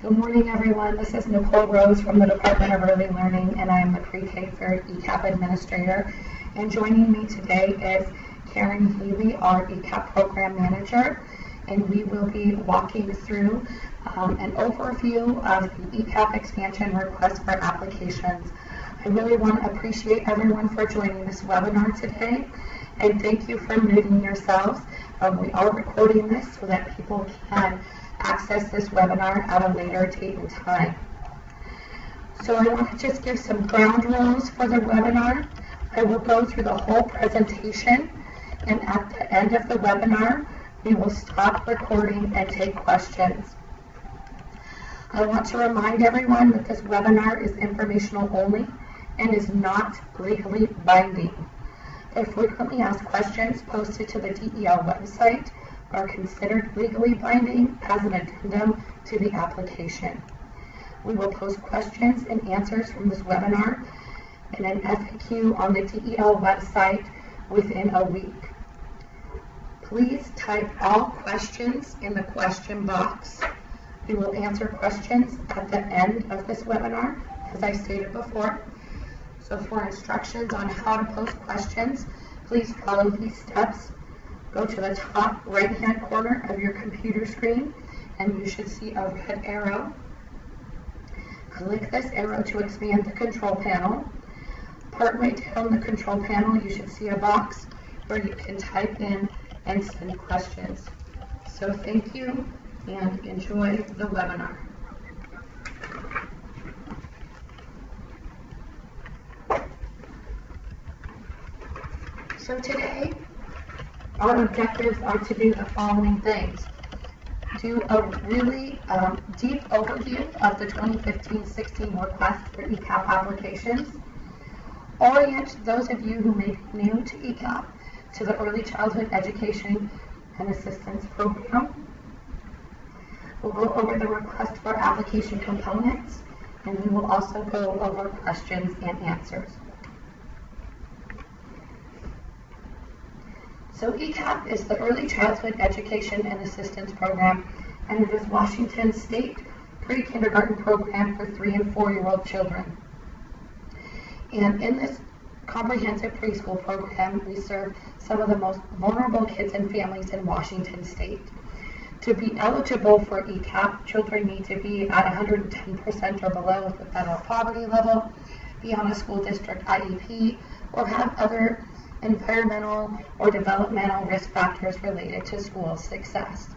Good morning, everyone. This is Nicole Rose from the Department of Early Learning, and I am the Pre-K Third ECEAP Administrator. And joining me today is Karen Healy, our ECEAP Program Manager, and we will be walking through an overview of the ECEAP Expansion Request for Applications. I really want to appreciate everyone for joining this webinar today, and thank you for muting yourselves. We are recording this so that people can access this webinar at a later date and time. So I want to just give some ground rules for the webinar. I will go through the whole presentation, and at the end of the webinar, we will stop recording and take questions. I want to remind everyone that this webinar is informational only and is not legally binding. The frequently asked questions posted to the DEL website are considered legally binding as an addendum to the application. We will post questions and answers from this webinar in an FAQ on the DEL website within a week. Please type all questions in the question box. We will answer questions at the end of this webinar, as I stated before. So for instructions on how to post questions, please follow these steps. Go to the top right-hand corner of your computer screen, and you should see a red arrow. Click this arrow to expand the control panel. Partway down the control panel, you should see a box where you can type in and send questions. So thank you, and enjoy the webinar. So today, our objectives are to do the following things. Do a really deep overview of the 2015-16 request for ECEAP applications. Orient those of you who may be new to ECEAP to the Early Childhood Education and Assistance Program. We'll go over the request for application components, and we will also go over questions and answers. So ECEAP is the Early Childhood Education and Assistance Program, and it is Washington State pre-kindergarten program for 3- and 4-year-old children. And in this comprehensive preschool program, we serve some of the most vulnerable kids and families in Washington State. To be eligible for ECEAP, children need to be at 110% or below the federal poverty level, be on a school district IEP, or have other environmental or developmental risk factors related to school success.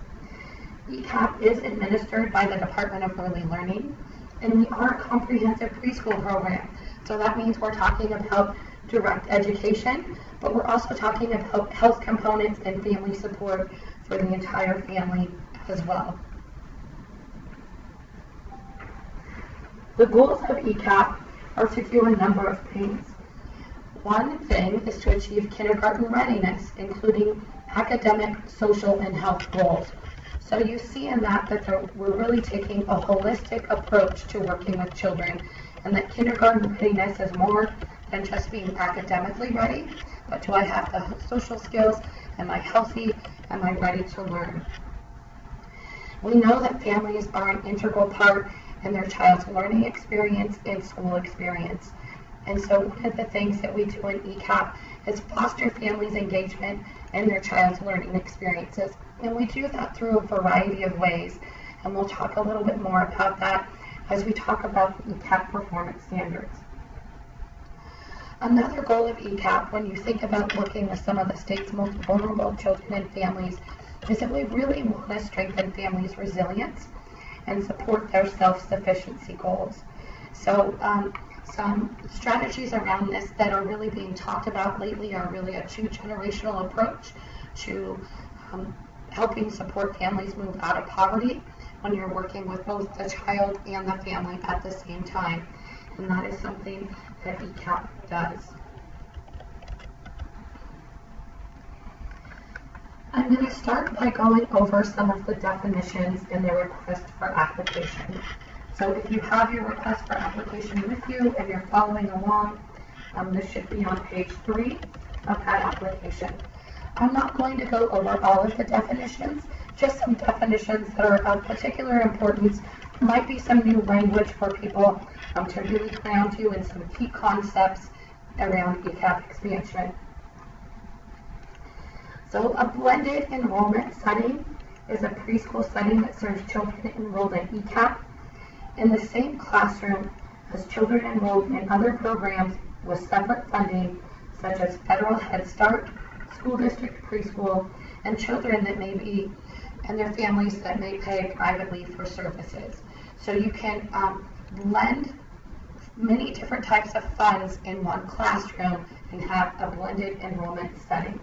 ECEAP is administered by the Department of Early Learning, and we are a comprehensive preschool program. So that means we're talking about direct education, but we're also talking about health components and family support for the entire family as well. The goals of ECEAP are to do a number of things. One thing is to achieve kindergarten readiness, including academic, social, and health goals. So you see in that we're really taking a holistic approach to working with children, and that kindergarten readiness is more than just being academically ready, but do I have the social skills? Am I healthy? Am I ready to learn? We know that families are an integral part in their child's learning experience and school experience. And so one of the things that we do in ECEAP is foster families' engagement in their child's learning experiences. And we do that through a variety of ways. And we'll talk a little bit more about that as we talk about the ECEAP performance standards. Another goal of ECEAP, when you think about working with some of the state's most vulnerable children and families, is that we really want to strengthen families' resilience and support their self-sufficiency goals. So some strategies around this that are really being talked about lately are really a two-generational approach to helping support families move out of poverty when you're working with both the child and the family at the same time. And that is something that ECEAP does. I'm going to start by going over some of the definitions in the request for application. So if you have your request for application with you and you're following along, this should be on page 3 of that application. I'm not going to go over all of the definitions, just some definitions that are of particular importance might be some new language for people to really ground you in some key concepts around ECEAP expansion. So a blended enrollment setting is a preschool setting that serves children enrolled in ECEAP in the same classroom as children enrolled in other programs with separate funding, such as federal Head Start, school district preschool, and children that may be, and their families that may pay privately for services. So you can blend many different types of funds in one classroom and have a blended enrollment setting.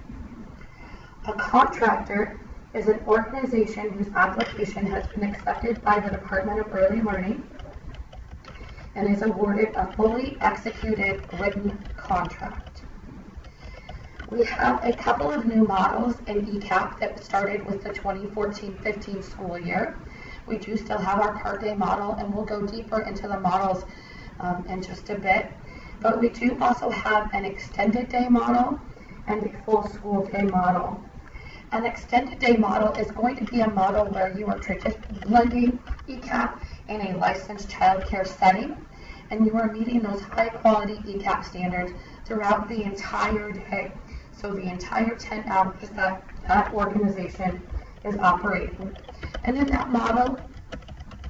A contractor is an organization whose application has been accepted by the Department of Early Learning and is awarded a fully executed written contract. We have a couple of new models in ECEAP that started with the 2014-15 school year. We do still have our part-day model, and we'll go deeper into the models in just a bit. But we do also have an extended day model and a full school day model. An extended day model is going to be a model where you are blending ECEAP in a licensed child care setting, and you are meeting those high quality ECEAP standards throughout the entire day. So the entire 10 hours that organization is operating. And in that model,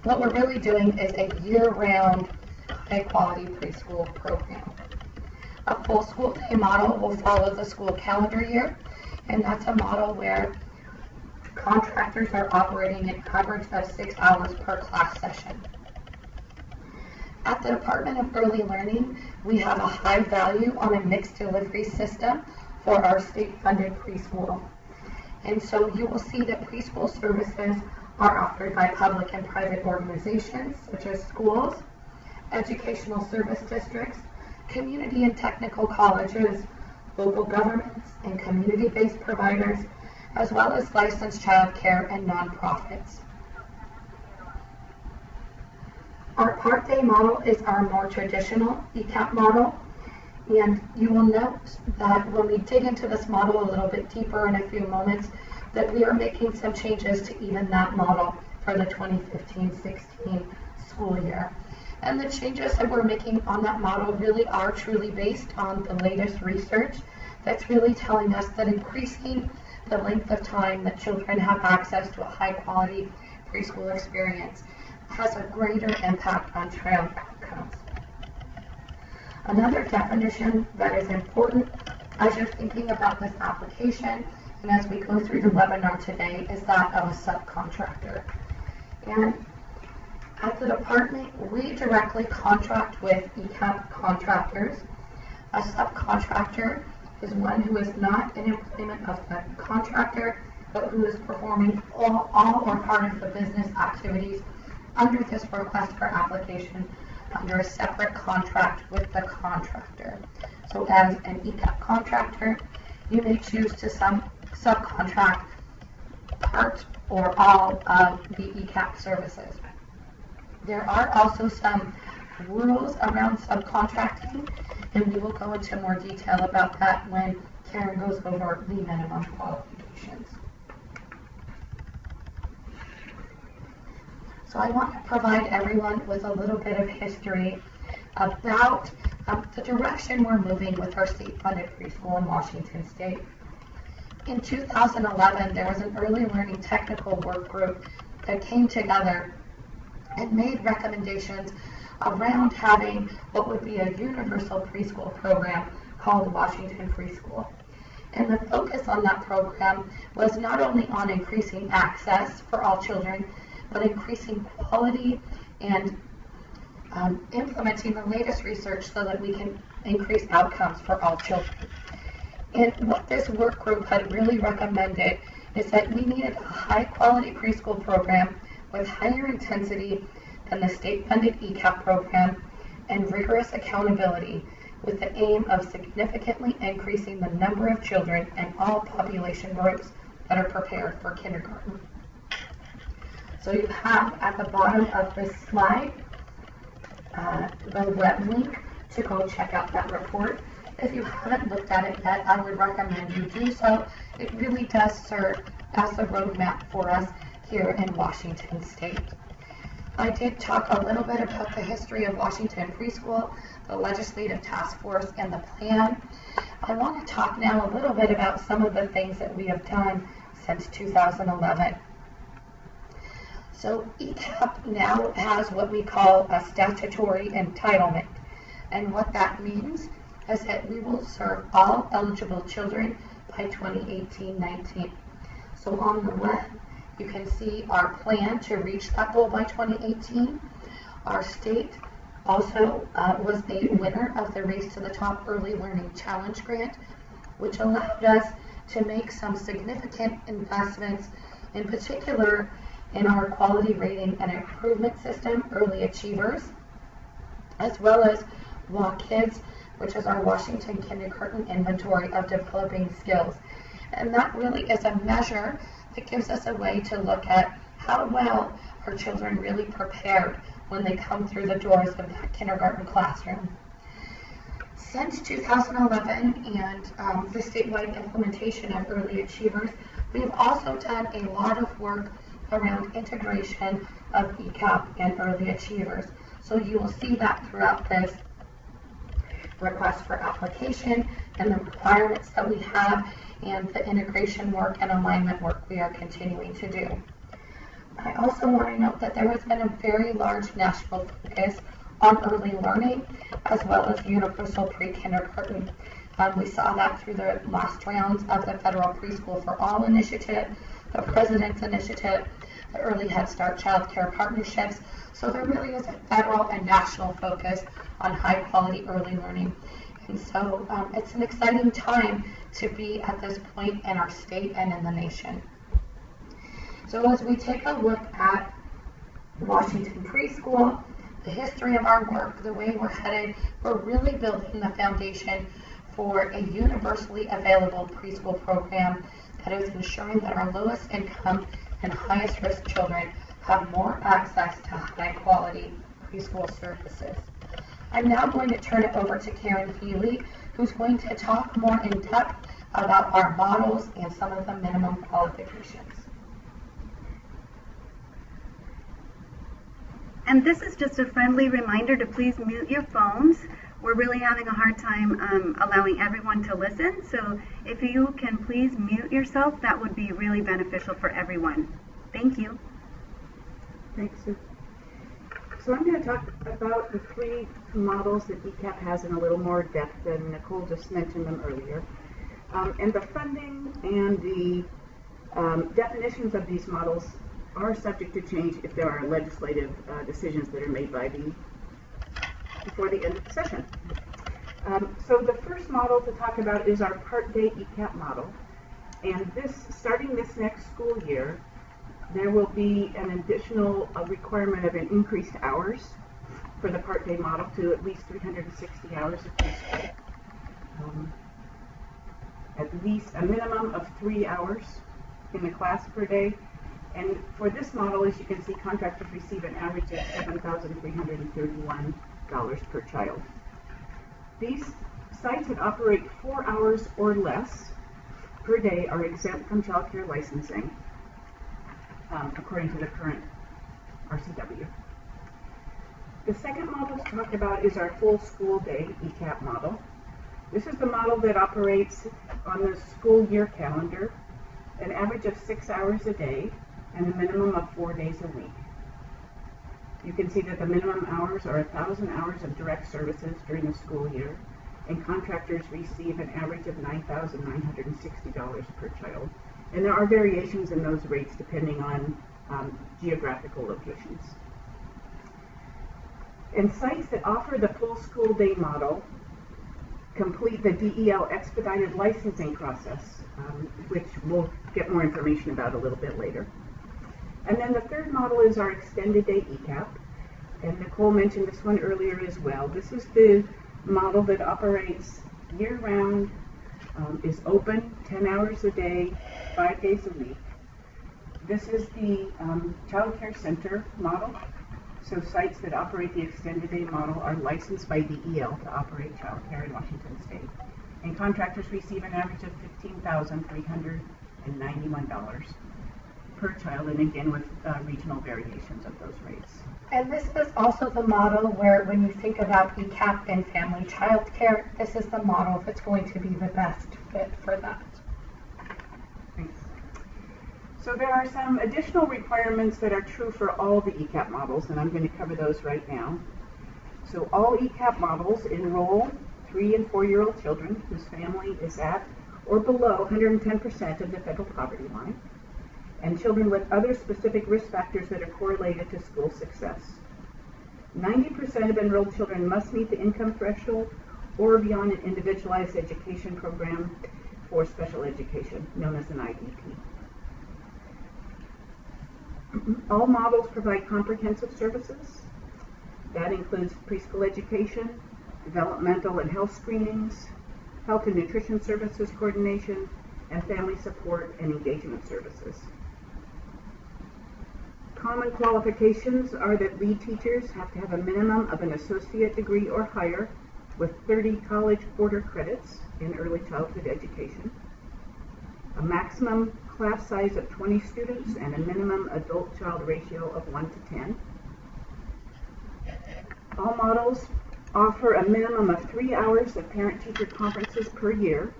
what we're really doing is a year-round high-quality preschool program. A full school day model will follow the school calendar year, and that's a model where contractors are operating an average of 6 hours per class session. At the Department of Early Learning, we have a high value on a mixed delivery system for our state-funded preschool. And so you will see that preschool services are offered by public and private organizations such as schools, educational service districts, community and technical colleges, local governments, and community-based providers, as well as licensed child care and nonprofits. Our part-day model is our more traditional ECEAP model, and you will note that when we dig into this model a little bit deeper in a few moments, that we are making some changes to even that model for the 2015-16 school year. And the changes that we're making on that model really are truly based on the latest research that's really telling us that increasing the length of time that children have access to a high-quality preschool experience has a greater impact on child outcomes. Another definition that is important as you're thinking about this application and as we go through the webinar today is that of a subcontractor. And at the department, we directly contract with ECEAP contractors. A subcontractor is one who is not an employment of the contractor, but who is performing all or part of the business activities under this request for application under a separate contract with the contractor. So as an ECEAP contractor, you may choose to subcontract part or all of the ECEAP services. There are also some rules around subcontracting, and we will go into more detail about that when Karen goes over the minimum qualifications. So I want to provide everyone with a little bit of history about the direction we're moving with our state-funded preschool in Washington State. In 2011, there was an early learning technical work group that came together and made recommendations around having what would be a universal preschool program called Washington Preschool. And the focus on that program was not only on increasing access for all children, but increasing quality and implementing the latest research so that we can increase outcomes for all children. And what this work group had really recommended is that we needed a high-quality preschool program with higher intensity than the state-funded ECEAP program and rigorous accountability, with the aim of significantly increasing the number of children and all population groups that are prepared for kindergarten. So you have at the bottom of this slide the web link to go check out that report. If you haven't looked at it yet, I would recommend you do so. It really does serve as a roadmap for us here in Washington State. I did talk a little bit about the history of Washington preschool, the legislative task force, and the plan. I want to talk now a little bit about some of the things that we have done since 2011. So ECEAP now has what we call a statutory entitlement. And what that means is that we will serve all eligible children by 2018-19. So on the left, you can see our plan to reach that goal by 2018. Our state also was the winner of the Race to the Top Early Learning Challenge grant, which allowed us to make some significant investments, in particular in our quality rating and improvement system, Early Achievers, as well as WaKids, which is our Washington Kindergarten Inventory of Developing Skills. And that really is a measure that gives us a way to look at how well our children really prepared when they come through the doors of that kindergarten classroom. Since 2011 and the statewide implementation of Early Achievers, we've also done a lot of work around integration of ECEAP and Early Achievers. So you will see that throughout this request for application and the requirements that we have and the integration work and alignment work we are continuing to do. I also want to note that there has been a very large national focus on early learning as well as universal pre-kindergarten. We saw that through the last rounds of the Federal Preschool for All initiative, the President's Initiative, the Early Head Start Child Care Partnerships. So there really is a federal and national focus on high quality early learning. And so it's an exciting time to be at this point in our state and in the nation. So as we take a look at Washington preschool, the history of our work, the way we're headed, we're really building the foundation for a universally available preschool program that is ensuring that our lowest income and highest risk children have more access to high quality preschool services. I'm now going to turn it over to Karen Healy, who's going to talk more in depth about our models and some of the minimum qualifications. And this is just a friendly reminder to please mute your phones. We're really having a hard time allowing everyone to listen, so if you can please mute yourself, that would be really beneficial for everyone. Thank you. Thanks, Sue. So I'm going to talk about the three models that ECEAP has in a little more depth, and Nicole just mentioned them earlier. And the funding and the definitions of these models are subject to change if there are legislative decisions that are made before the end of the session. So the first model to talk about is our Part Day ECEAP model. And starting this next school year, there will be an additional requirement of an increased hours for the Part Day model to at least 360 hours of preschool. At least a minimum of 3 hours in the class per day. And for this model, as you can see, contractors receive an average of $7,331 per child. These sites that operate 4 hours or less per day are exempt from child care licensing, according to the current RCW. The second model to talk about is our full school day ECEAP model. This is the model that operates on the school year calendar, an average of 6 hours a day and a minimum of 4 days a week. You can see that the minimum hours are 1,000 hours of direct services during the school year, and contractors receive an average of $9,960 per child. And there are variations in those rates depending on geographical locations. And sites that offer the full school day model complete the DEL expedited licensing process, which we'll get more information about a little bit later. And then the third model is our extended day ECEAP, and Nicole mentioned this one earlier as well. This is the model that operates year-round, is open 10 hours a day, 5 days a week. This is the child care center model. So sites that operate the extended day model are licensed by DEL to operate child care in Washington State. And contractors receive an average of $15,391. per child, and again with regional variations of those rates. And this is also the model where when you think about ECAP and family child care, this is the model that's going to be the best fit for that. Thanks. So there are some additional requirements that are true for all the ECAP models, and I'm going to cover those right now. So all ECAP models enroll 3- and 4-year-old children whose family is at or below 110% of the federal poverty line, and children with other specific risk factors that are correlated to school success. 90% of enrolled children must meet the income threshold or be on an individualized education program for special education, known as an IEP. All models provide comprehensive services. That includes preschool education, developmental and health screenings, health and nutrition services coordination, and family support and engagement services. Common qualifications are that lead teachers have to have a minimum of an associate degree or higher with 30 college quarter credits in early childhood education, a maximum class size of 20 students, and a minimum adult-child ratio of 1 to 10. All models offer a minimum of 3 hours of parent-teacher conferences per year,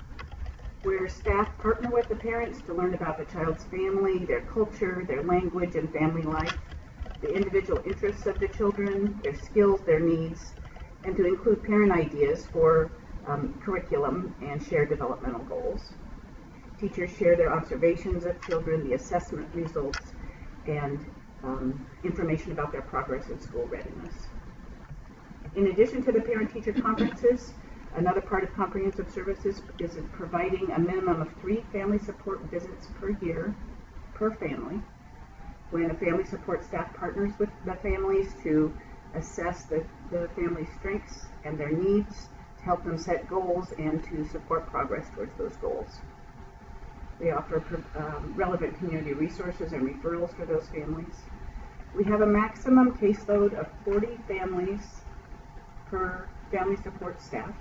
where staff partner with the parents to learn about the child's family, their culture, their language and family life, the individual interests of the children, their skills, their needs, and to include parent ideas for curriculum and share developmental goals. Teachers share their observations of children, the assessment results, and information about their progress in school readiness. In addition to the parent-teacher conferences, another part of comprehensive services is providing a minimum of 3 family support visits per year per family, when a family support staff partners with the families to assess the family's strengths and their needs, to help them set goals and to support progress towards those goals. They offer relevant community resources and referrals for those families. We have a maximum caseload of 40 families per family support staff.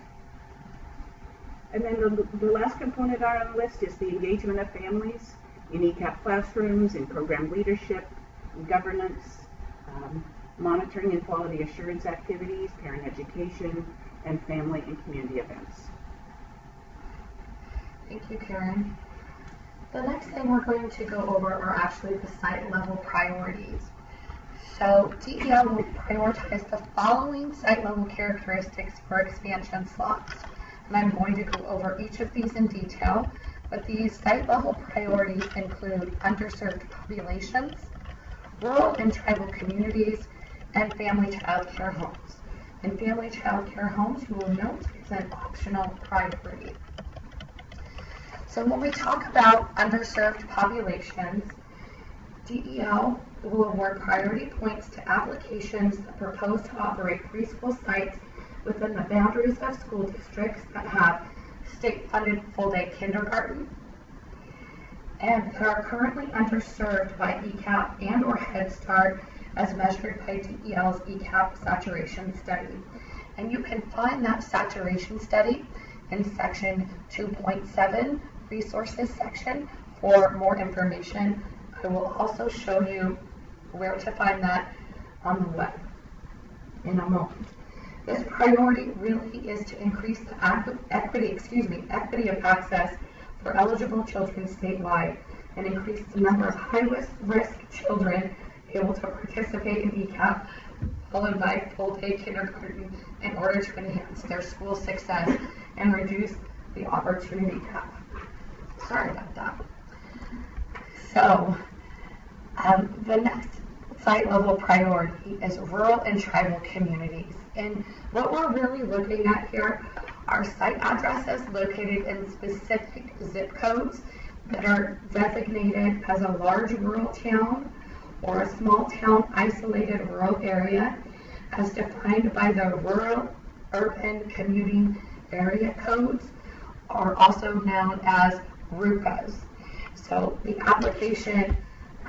And then the last component on the list is the engagement of families in ECAP classrooms, in program leadership, in governance, monitoring and quality assurance activities, parent education, and family and community events. Thank you, Karen. The next thing we're going to go over are actually the site level priorities. So DEL will prioritize the following site level characteristics for expansion slots. And I'm going to go over each of these in detail, but these site level priorities include underserved populations, rural and tribal communities, and family child care homes. And family child care homes, you will note, is an optional priority. So when we talk about underserved populations, DEL will award priority points to applications that propose to operate preschool sites within the boundaries of school districts that have state-funded full-day kindergarten and that are currently underserved by ECAP and or Head Start as measured by DEL's ECAP saturation study. And you can find that saturation study in section 2.7, resources section, for more information. I will also show you where to find that on the web in a moment. This priority really is to increase the equity of access for eligible children statewide and increase the number of high-risk children able to participate in ECAP, followed by full-day kindergarten, in order to enhance their school success and reduce the opportunity gap. Sorry about that. So, the next site level priority is rural and tribal communities. And what we're really looking at here are site addresses located in specific zip codes that are designated as a large rural town or a small town isolated rural area as defined by the rural urban commuting area codes, are also known as RUCAs. So the application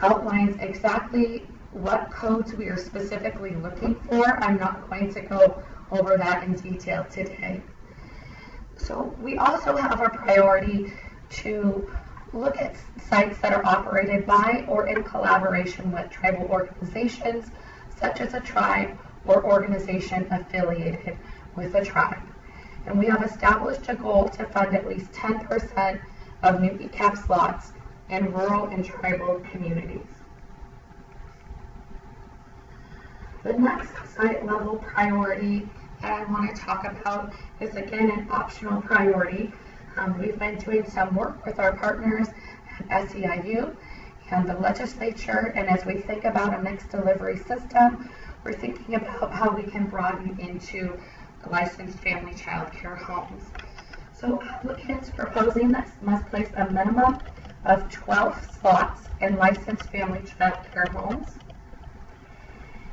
outlines exactly what codes we are specifically looking for. I'm not going to go over that in detail today. So we also have a priority to look at sites that are operated by or in collaboration with tribal organizations, such as a tribe or organization affiliated with a tribe. And we have established a goal to fund at least 10% of new ECAP slots in rural and tribal communities. The next site level priority that I want to talk about is again an optional priority. We've been doing some work with our partners at SEIU and the legislature, and as we think about a mixed delivery system, we're thinking about how we can broaden into licensed family child care homes. So applicants proposing this must place a minimum of 12 slots in licensed family child care homes.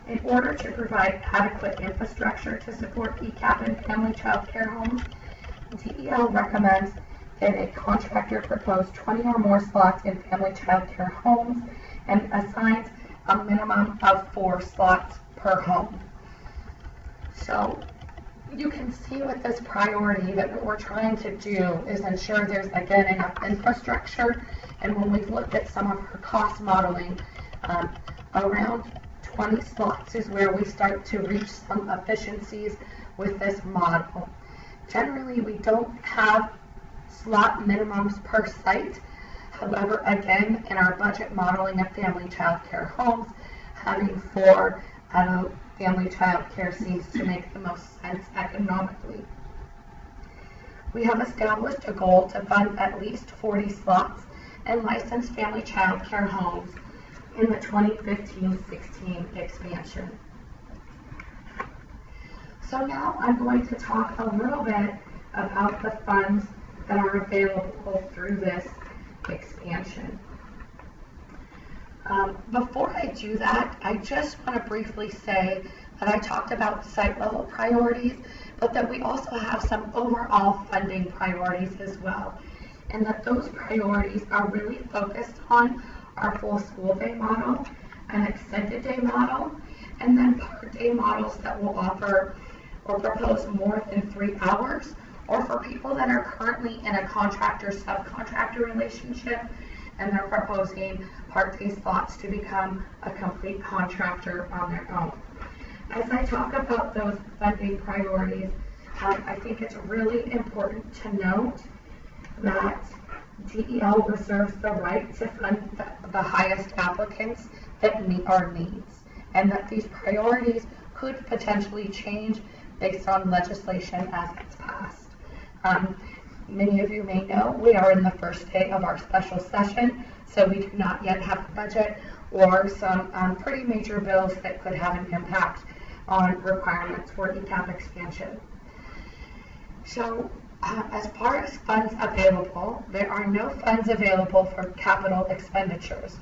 In order to provide adequate infrastructure to support ECAP and family child care homes, DEL recommends that a contractor propose 20 or more slots in family child care homes and assigns a minimum of 4 slots per home. So you can see with this priority that what we're trying to do is ensure there's again enough infrastructure, and when we've looked at some of our cost modeling, around 20 slots is where we start to reach some efficiencies with this model. Generally, we don't have slot minimums per site. However, again, in our budget modeling of family child care homes, having 4 adult family child care seems to make the most sense economically. We have established a goal to fund at least 40 slots in licensed family child care homes in the 2015-16 expansion. So now I'm going to talk a little bit about the funds that are available through this expansion. Before I do that, I just want to briefly say that I talked about site level priorities, but that we also have some overall funding priorities as well, and that those priorities are really focused on our full school day model, an extended day model, and then part day models that will offer or propose more than 3 hours, or for people that are currently in a contractor-subcontractor relationship and they're proposing part-day slots to become a complete contractor on their own. As I talk about those funding priorities, I think it's really important to note that DEL reserves the right to fund the highest applicants that meet our needs, and that these priorities could potentially change based on legislation as it's passed. Many of you may know we are in the first day of our special session, so we do not yet have a budget or some pretty major bills that could have an impact on requirements for ECAP expansion. So as far as funds available, there are no funds available for capital expenditures.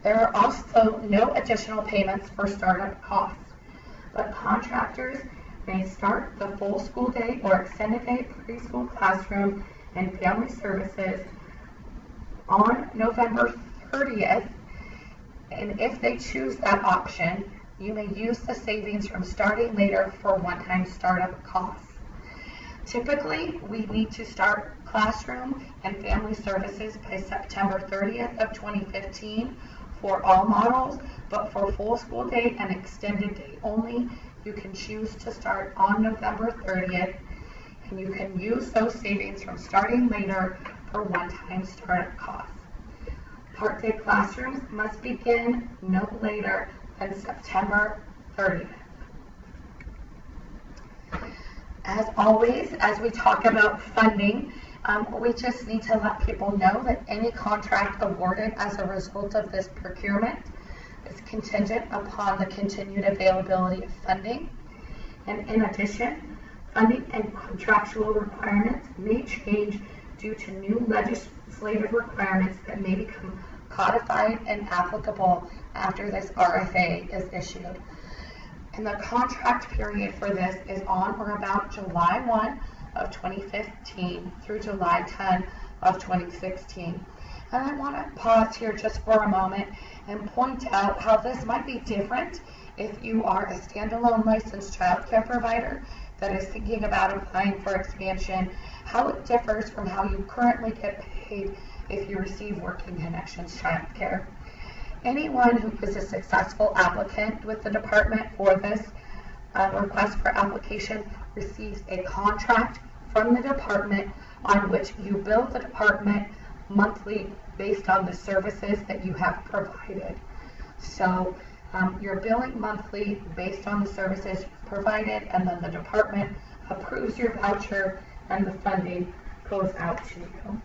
There are also no additional payments for startup costs, but contractors may start the full school day or extended day preschool classroom and family services on November 30th, and if they choose that option, you may use the savings from starting later for one-time startup costs. Typically, we need to start classroom and family services by September 30th of 2015 for all models, but for full school day and extended day only, you can choose to start on November 30th, and you can use those savings from starting later for one-time startup costs. Part-day classrooms must begin no later than September 30th. As always, as we talk about funding, we just need to let people know that any contract awarded as a result of this procurement is contingent upon the continued availability of funding. And in addition, funding and contractual requirements may change due to new legislative requirements that may become codified and applicable after this RFA is issued. And the contract period for this is on or about July 1 of 2015 through July 10 of 2016. And I want to pause here just for a moment and point out how this might be different if you are a standalone licensed child care provider that is thinking about applying for expansion, how it differs from how you currently get paid if you receive Working Connections childcare. Anyone who is a successful applicant with the department for this request for application receives a contract from the department on which you bill the department monthly based on the services that you have provided. So you're billing monthly based on the services you've provided, and then the department approves your voucher and the funding goes out to you.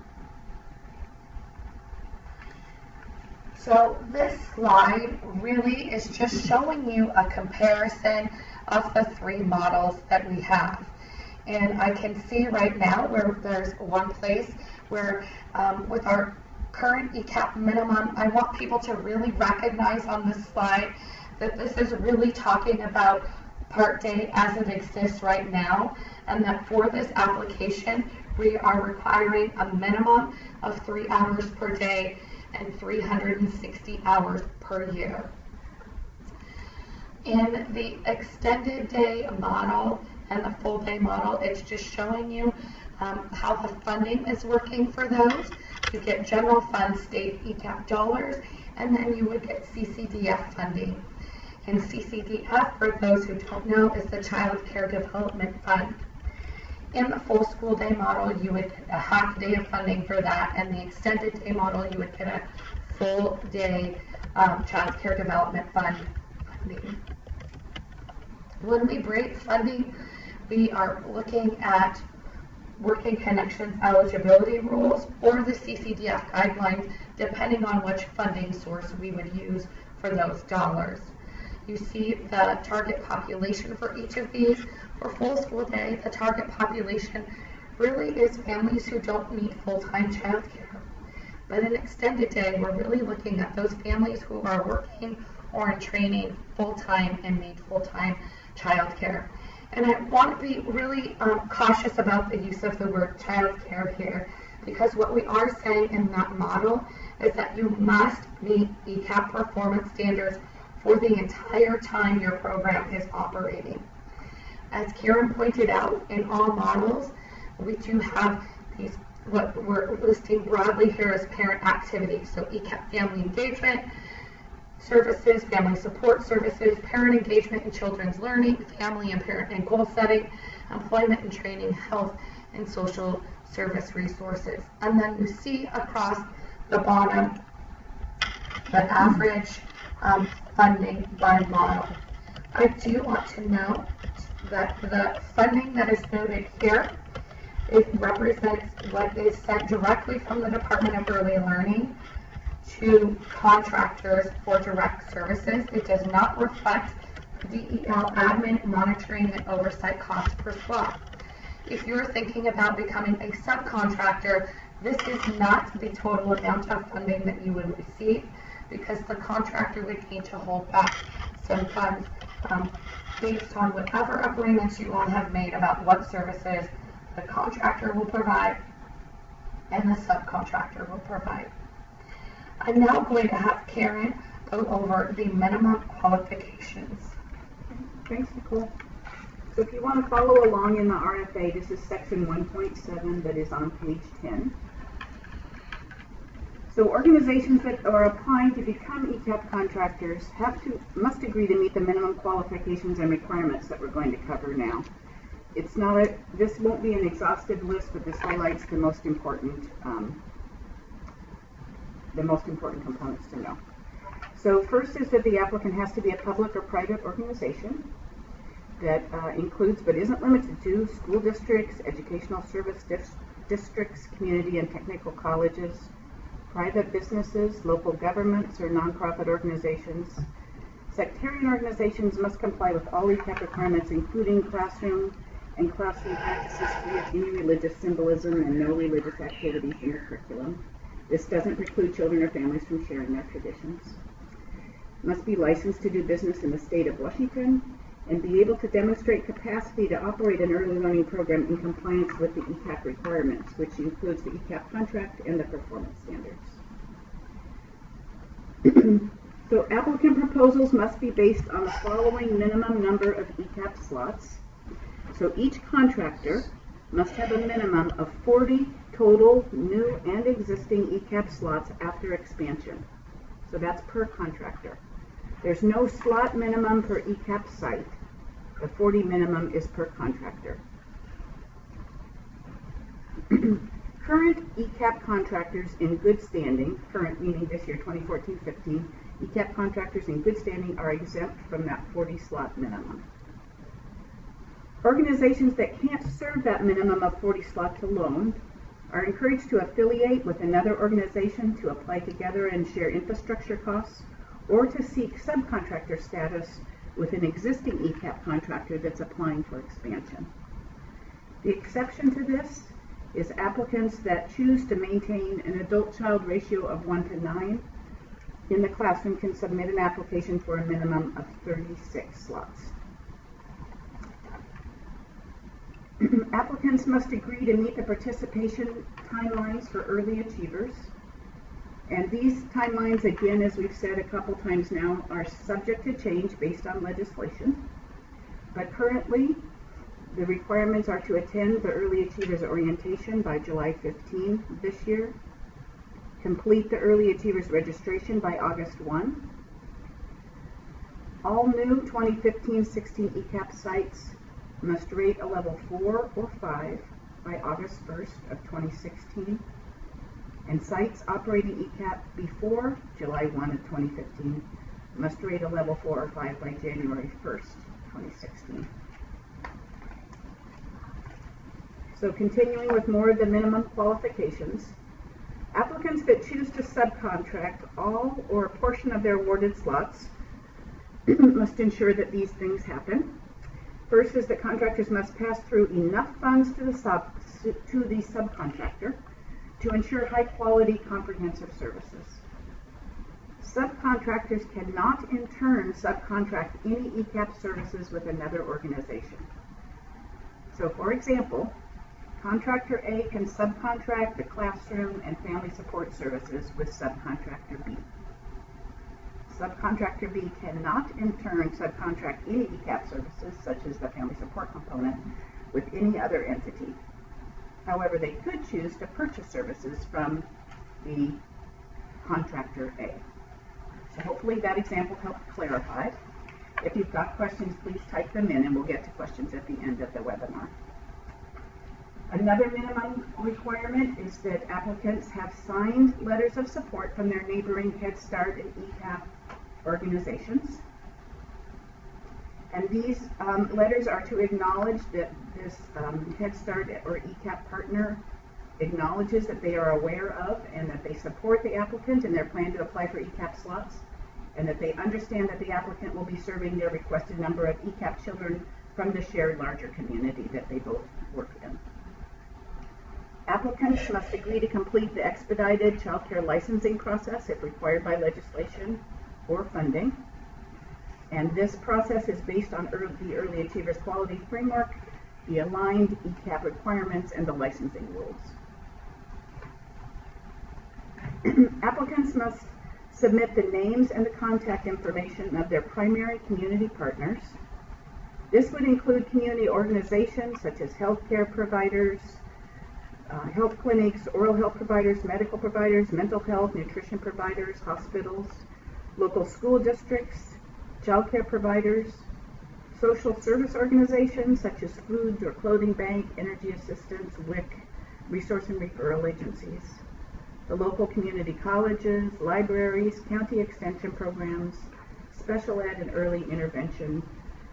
So this slide really is just showing you a comparison of the three models that we have. And I can see right now where there's one place where with our current ECEAP minimum, I want people to really recognize on this slide that this is really talking about Part Day as it exists right now, and that for this application, we are requiring a minimum of 3 hours per day and 360 hours per year. In the extended day model and the full day model, it's just showing you how the funding is working for those. You get general fund state ECEAP dollars, and then you would get CCDF funding. And CCDF, for those who don't know, is the Child Care Development Fund. In the full school day model, you would get a half day of funding for that, and the extended day model, you would get a full day Child Care Development Fund funding. When we break funding, we are looking at Working Connections eligibility rules or the CCDF guidelines, depending on which funding source we would use for those dollars. You see the target population for each of these. For full school day, the target population really is families who don't need full-time childcare. But in extended day, we're really looking at those families who are working or in training full-time and need full-time childcare. And I want to be really cautious about the use of the word childcare here, because what we are saying in that model is that you must meet ECEAP performance standards for the entire time your program is operating. As Karen pointed out, in all models, we do have these, what we're listing broadly here as parent activities. So ECEAP family engagement services, family support services, parent engagement in children's learning, family and parent and goal setting, employment and training, health and social service resources. And then you see across the bottom the average funding by model. I do want to note that the funding that is noted here, it represents what is sent directly from the Department of Early Learning to contractors for direct services. It does not reflect DEL admin, monitoring, and oversight costs per slot. If you're thinking about becoming a subcontractor, this is not the total amount of funding that you would receive, because the contractor would need to hold back some funds based on whatever agreements you all have made about what services the contractor will provide and the subcontractor will provide. I'm now going to have Karen go over the minimum qualifications. Thanks, Nicole. So if you want to follow along in the RFA, this is section 1.7 that is on page 10. So organizations that are applying to become ECEAP contractors must agree to meet the minimum qualifications and requirements that we're going to cover now. This won't be an exhaustive list, but this highlights the most important components to know. So first is that the applicant has to be a public or private organization that includes but isn't limited to school districts, educational service districts, community and technical colleges, private businesses, local governments, or nonprofit organizations. Sectarian organizations must comply with all ECEAP requirements, including classroom practices free of any religious symbolism and no religious activities in the curriculum. This doesn't preclude children or families from sharing their traditions. Must be licensed to do business in the state of Washington and be able to demonstrate capacity to operate an early learning program in compliance with the ECEAP requirements, which includes the ECEAP contract and the performance standards. So applicant proposals must be based on the following minimum number of ECEAP slots. So each contractor must have a minimum of 40 total new and existing ECAP slots after expansion. So that's per contractor. There's no slot minimum per ECAP site. The 40 minimum is per contractor. Current ECAP contractors in good standing, current meaning this year 2014-15, ECAP contractors in good standing are exempt from that 40 slot minimum. Organizations that can't serve that minimum of 40 slots alone are encouraged to affiliate with another organization to apply together and share infrastructure costs, or to seek subcontractor status with an existing ECAP contractor that's applying for expansion. The exception to this is applicants that choose to maintain an adult-child ratio of 1:9 in the classroom can submit an application for a minimum of 36 slots. Applicants must agree to meet the participation timelines for early achievers. And these timelines, again, as we've said a couple times now, are subject to change based on legislation. But currently, the requirements are to attend the Early Achievers Orientation by July 15 this year, complete the Early Achievers registration by August 1. All new 2015-16 ECAP sites must rate a level 4 or 5 by August 1st of 2016. And sites operating ECAP before July 1 of 2015 must rate a level 4 or 5 by January 1st, 2016. So continuing with more of the minimum qualifications, applicants that choose to subcontract all or a portion of their awarded slots must ensure that these things happen. First is that contractors must pass through enough funds to the subcontractor to ensure high-quality comprehensive services. Subcontractors cannot in turn subcontract any ECAP services with another organization. So for example, contractor A can subcontract the classroom and family support services with subcontractor B. Subcontractor B cannot in turn subcontract any ECAP services, such as the family support component, with any other entity. However, they could choose to purchase services from the contractor A. So hopefully that example helped clarify. If you've got questions, please type them in and we'll get to questions at the end of the webinar. Another minimum requirement is that applicants have signed letters of support from their neighboring Head Start and ECAP organizations. And these letters are to acknowledge that this Head Start or ECAP partner acknowledges that they are aware of and that they support the applicant in their plan to apply for ECAP slots, and that they understand that the applicant will be serving their requested number of ECAP children from the shared larger community that they both work in. Applicants must agree to complete the expedited child care licensing process if required by legislation or funding. And this process is based on the Early Achievers Quality Framework, the aligned ECAP requirements, and the licensing rules. Applicants must submit the names and the contact information of their primary community partners. This would include community organizations such as healthcare providers, health clinics, oral health providers, medical providers, mental health, nutrition providers, hospitals, local school districts, child care providers, social service organizations such as food or clothing bank, energy assistance, WIC, resource and referral agencies, the local community colleges, libraries, county extension programs, special ed and early intervention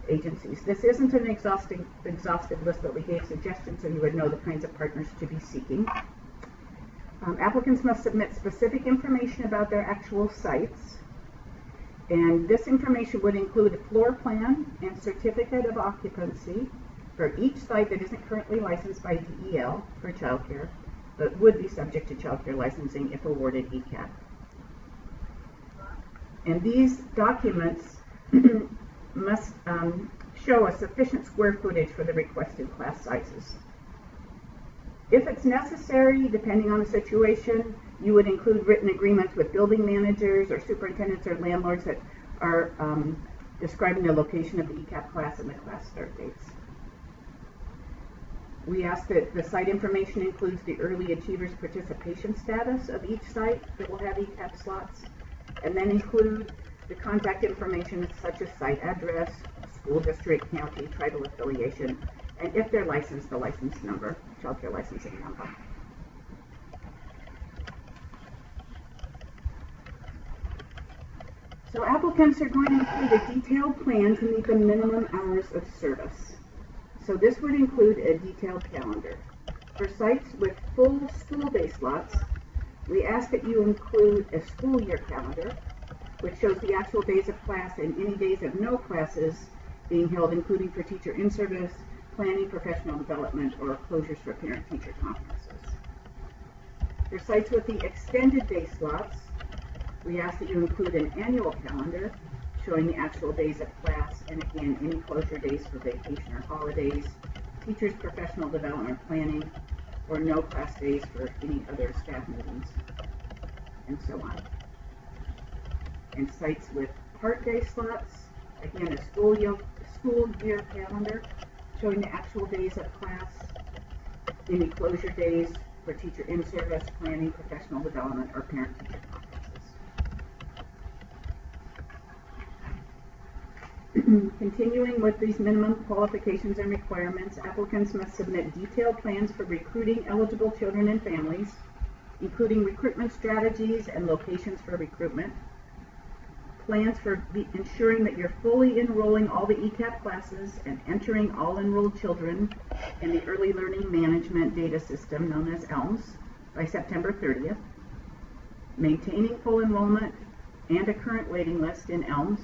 agencies. This isn't an exhaustive list, but we gave suggestions so you would know the kinds of partners to be seeking. Applicants must submit specific information about their actual sites, and this information would include a floor plan and certificate of occupancy for each site that isn't currently licensed by DEL for childcare, but would be subject to childcare licensing if awarded ECAP. And these documents must show a sufficient square footage for the requested class sizes. If it's necessary, depending on the situation, you would include written agreements with building managers or superintendents or landlords that are describing the location of the ECAP class and the class start dates. We ask that the site information includes the early achievers participation status of each site that will have ECAP slots, and then include the contact information such as site address, school district, county, tribal affiliation, and if they're licensed, the license number, childcare licensing number. So applicants are going to include a detailed plan to meet the minimum hours of service. So this would include a detailed calendar. For sites with full school day slots, we ask that you include a school year calendar, which shows the actual days of class and any days of no classes being held, including for teacher in-service, planning, professional development, or closures for parent-teacher conferences. For sites with the extended day slots, we ask that you include an annual calendar showing the actual days of class and, again, any closure days for vacation or holidays, teachers' professional development planning, or no class days for any other staff meetings, and so on. And sites with part-day slots, again, a school year calendar showing the actual days of class, any closure days for teacher in-service, planning, professional development, or parent-teacher conferences. Continuing with these minimum qualifications and requirements, applicants must submit detailed plans for recruiting eligible children and families, including recruitment strategies and locations for recruitment, plans for ensuring that you're fully enrolling all the ECAP classes and entering all enrolled children in the Early Learning Management Data System known as ELMS by September 30th, maintaining full enrollment and a current waiting list in ELMS,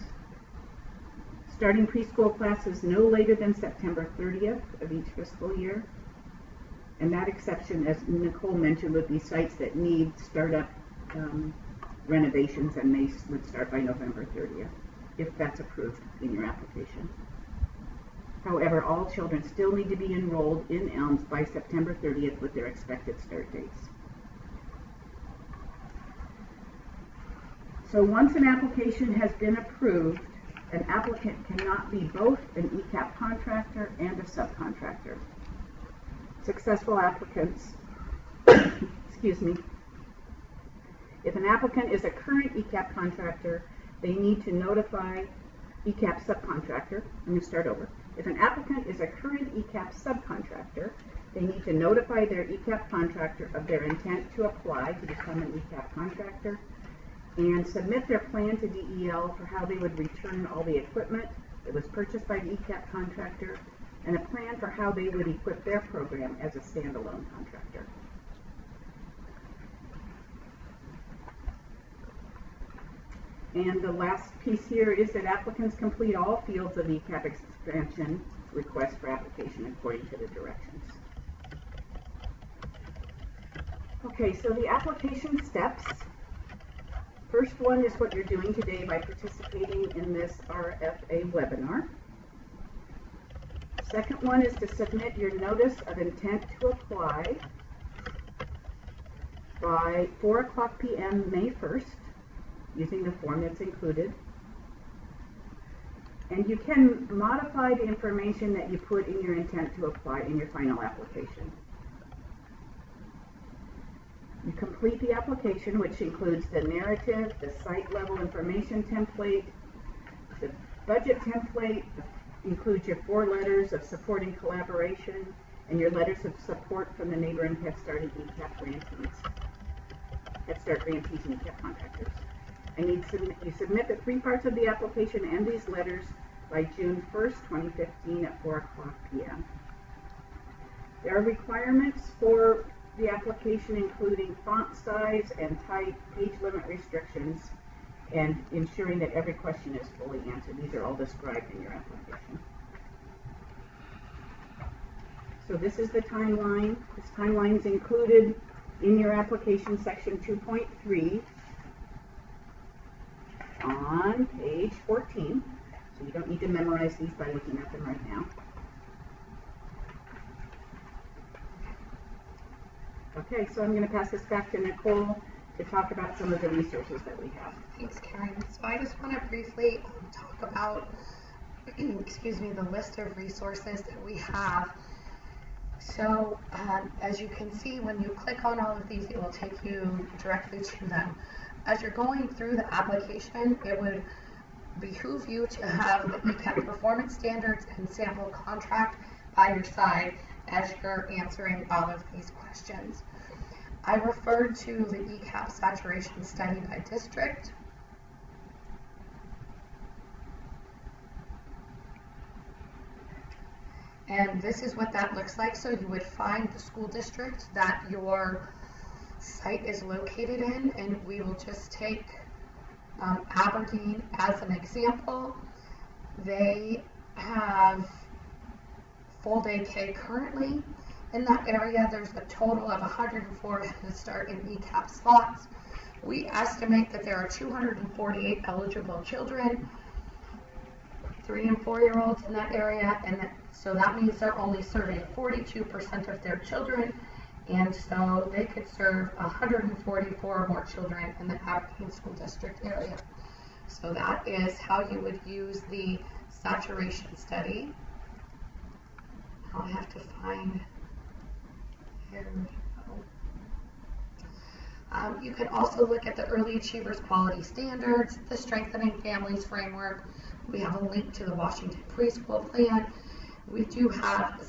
starting preschool classes no later than September 30th of each fiscal year. And that exception, as Nicole mentioned, would be sites that need startup renovations, and they would start by November 30th, if that's approved in your application. However, all children still need to be enrolled in ELMS by September 30th with their expected start dates. So once an application has been approved, an applicant cannot be both an ECAP contractor and a subcontractor. Successful applicants, excuse me, if an applicant is a current ECAP contractor, they need to notify ECAP subcontractor. Let me start over. If an applicant is a current ECAP subcontractor, they need to notify their ECAP contractor of their intent to apply to become an ECAP contractor and submit their plan to DEL for how they would return all the equipment that was purchased by the ECAP contractor and a plan for how they would equip their program as a standalone contractor. And the last piece here is that applicants complete all fields of ECAP expansion request for application according to the directions. Okay, so the application steps. First one is what you're doing today by participating in this RFA webinar. Second one is to submit your notice of intent to apply by 4:00 p.m. May 1st using the form that's included. And you can modify the information that you put in your intent to apply in your final application. You complete the application, which includes the narrative, the site level information template, the budget template, includes your 4 letters of support and collaboration, and your letters of support from the Neighbor and Head Start and ECAP grantees, Head Start grantees and ECAP contractors. And you submit the 3 parts of the application and these letters by June 1st, 2015 at 4:00 p.m. There are requirements for the application, including font size and type, page limit restrictions, and ensuring that every question is fully answered. These are all described in your application. So this is the timeline. This timeline is included in your application section 2.3 on page 14. So you don't need to memorize these by looking at them right now. Okay, so I'm going to pass this back to Nicole to talk about some of the resources that we have. Thanks, Karen. So I just want to briefly talk about, excuse me, the list of resources that we have. So as you can see, when you click on all of these, it will take you directly to them. As you're going through the application, it would behoove you to have the ECEAP performance standards and sample contract by your side as you're answering all of these questions. I referred to the ECEAP saturation study by district. And this is what that looks like. So you would find the school district that your site is located in, and we will just take Aberdeen as an example. They have full day K currently. In that area, there's a total of 104 Head Start and ECEAP slots. We estimate that there are 248 eligible children, 3 and 4-year-olds in that area, and so that means they're only serving 42% of their children, and so they could serve 144 more children in the Aberdeen School District area. So that is how you would use the saturation study. I'll have to find, here we go. You can also look at the Early Achievers Quality Standards, the Strengthening Families Framework. We have a link to the Washington Preschool Plan. We do have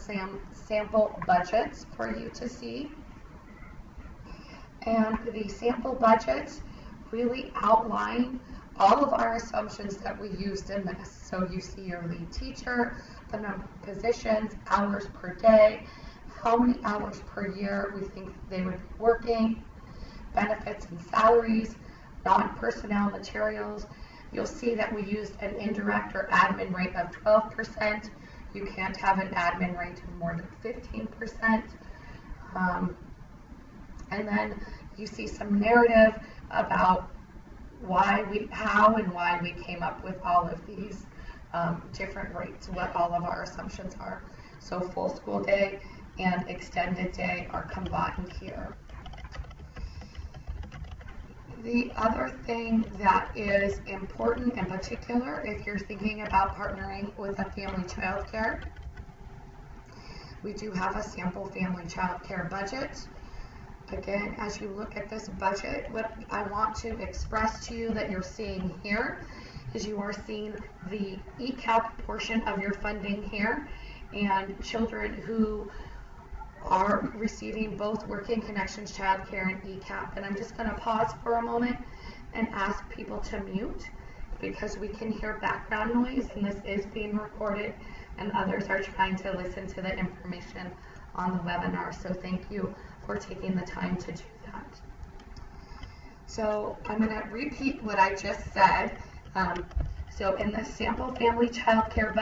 sample budgets for you to see. And the sample budgets really outline all of our assumptions that we used in this. So you see your lead teacher, the number of positions, hours per day, how many hours per year we think they would be working, benefits and salaries, non-personnel materials. You'll see that we used an indirect or admin rate of 12%. You can't have an admin rate of more than 15%. And then you see some narrative about how and why we came up with all of these different rates, what all of our assumptions are. So full school day and extended day are combined here. The other thing that is important in particular, if you're thinking about partnering with a family child care, we do have a sample family child care budget. Again, as you look at this budget, what I want to express to you that you're seeing here is you are seeing the ECEAP portion of your funding here, and children who are receiving both Working Connections Child Care and ECEAP. And I'm just going to pause for a moment and ask people to mute because we can hear background noise, and this is being recorded and others are trying to listen to the information on the webinar. So thank you for taking the time to do that. So I'm going to repeat what I just said. So in the sample family child care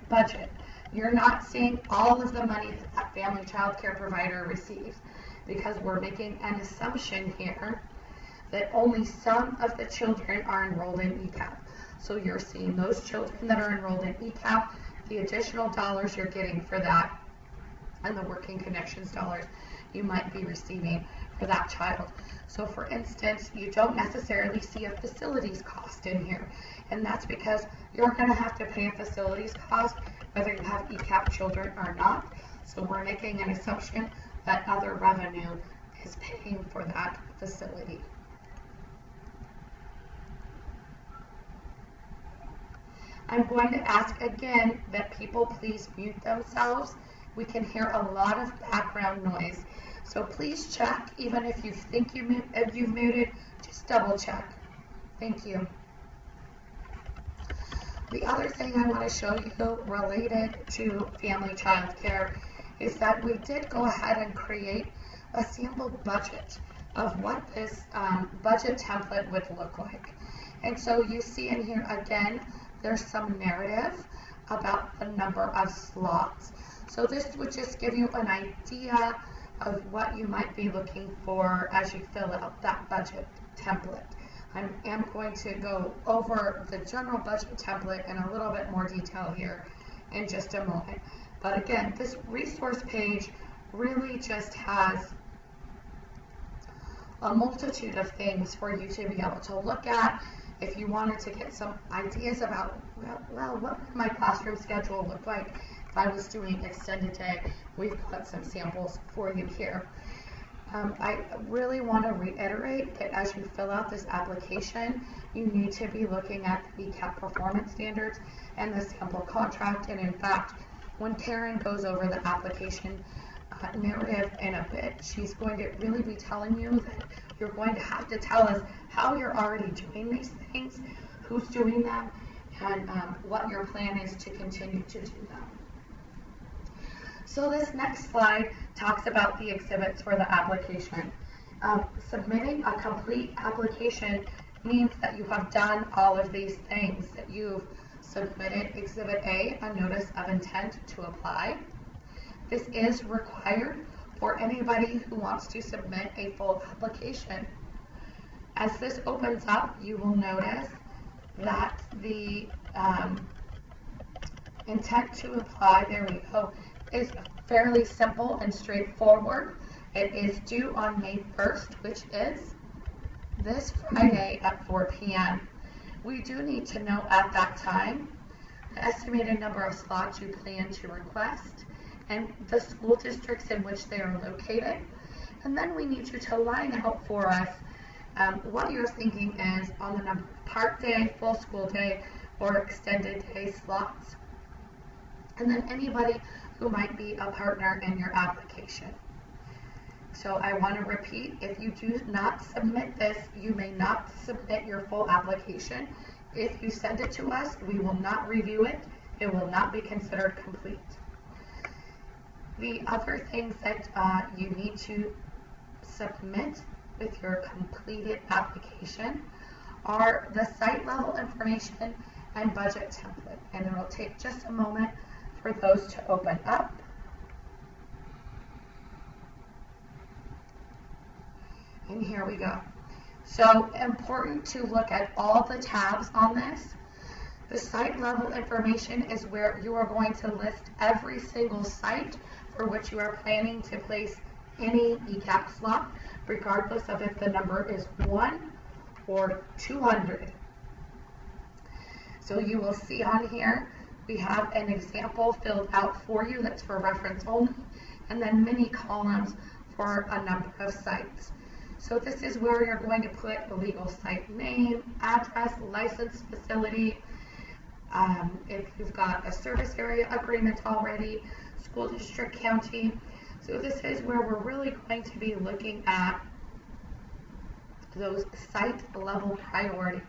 budget, you're not seeing all of the money that that family child care provider receives because we're making an assumption here that only some of the children are enrolled in ECEAP. So you're seeing those children that are enrolled in ECEAP, the additional dollars you're getting for that, and the Working Connections dollars you might be receiving for that child. So for instance, you don't necessarily see a facilities cost in here, and that's because you're going to have to pay a facilities cost whether you have ECEAP children or not. So we're making an assumption that other revenue is paying for that facility. I'm going to ask again that people please mute themselves. We can hear a lot of background noise. So please check, even if you think you've muted, just double check. Thank you. The other thing I want to show you related to family child care is that we did go ahead and create a sample budget of what this budget template would look like. And so you see in here again, there's some narrative about the number of slots. So this would just give you an idea of what you might be looking for as you fill out that budget template. I am going to go over the general budget template in a little bit more detail here in just a moment. But again, this resource page really just has a multitude of things for you to be able to look at. If you wanted to get some ideas about, well, what would my classroom schedule look like? I was doing extended day, we've got some samples for you here. I really want to reiterate that as you fill out this application, you need to be looking at the ECEAP performance standards and the sample contract. And in fact, when Karen goes over the application narrative in a bit, she's going to really be telling you that you're going to have to tell us how you're already doing these things, who's doing them, and what your plan is to continue to do them. So this next slide talks about the exhibits for the application. Submitting a complete application means that you have done all of these things, that you've submitted Exhibit A, a notice of intent to apply. This is required for anybody who wants to submit a full application. As this opens up, you will notice that the intent to apply, there we go, is fairly simple and straightforward. It is due on May 1st, which is this Friday at 4 p.m. We do need to know at that time the estimated number of slots you plan to request and the school districts in which they are located. And then we need you to line out for us what your thinking is on the number of part day, full school day, or extended day slots. And then anybody who might be a partner in your application. So I want to repeat, if you do not submit this, you may not submit your full application. If you send it to us, we will not review it. It will not be considered complete. The other things that you need to submit with your completed application are the site level information and budget template. And it will take just a moment for those to open up. And here we go. So important to look at all the tabs on this. The site level information is where you are going to list every single site for which you are planning to place any ECEAP slot, regardless of if the number is 1 or 200. So you will see on here, we have an example filled out for you that's for reference only, and then many columns for a number of sites. So this is where you're going to put the legal site name, address, licensed facility, if you've got a service area agreement already, school district, county. So this is where we're really going to be looking at those site level priorities.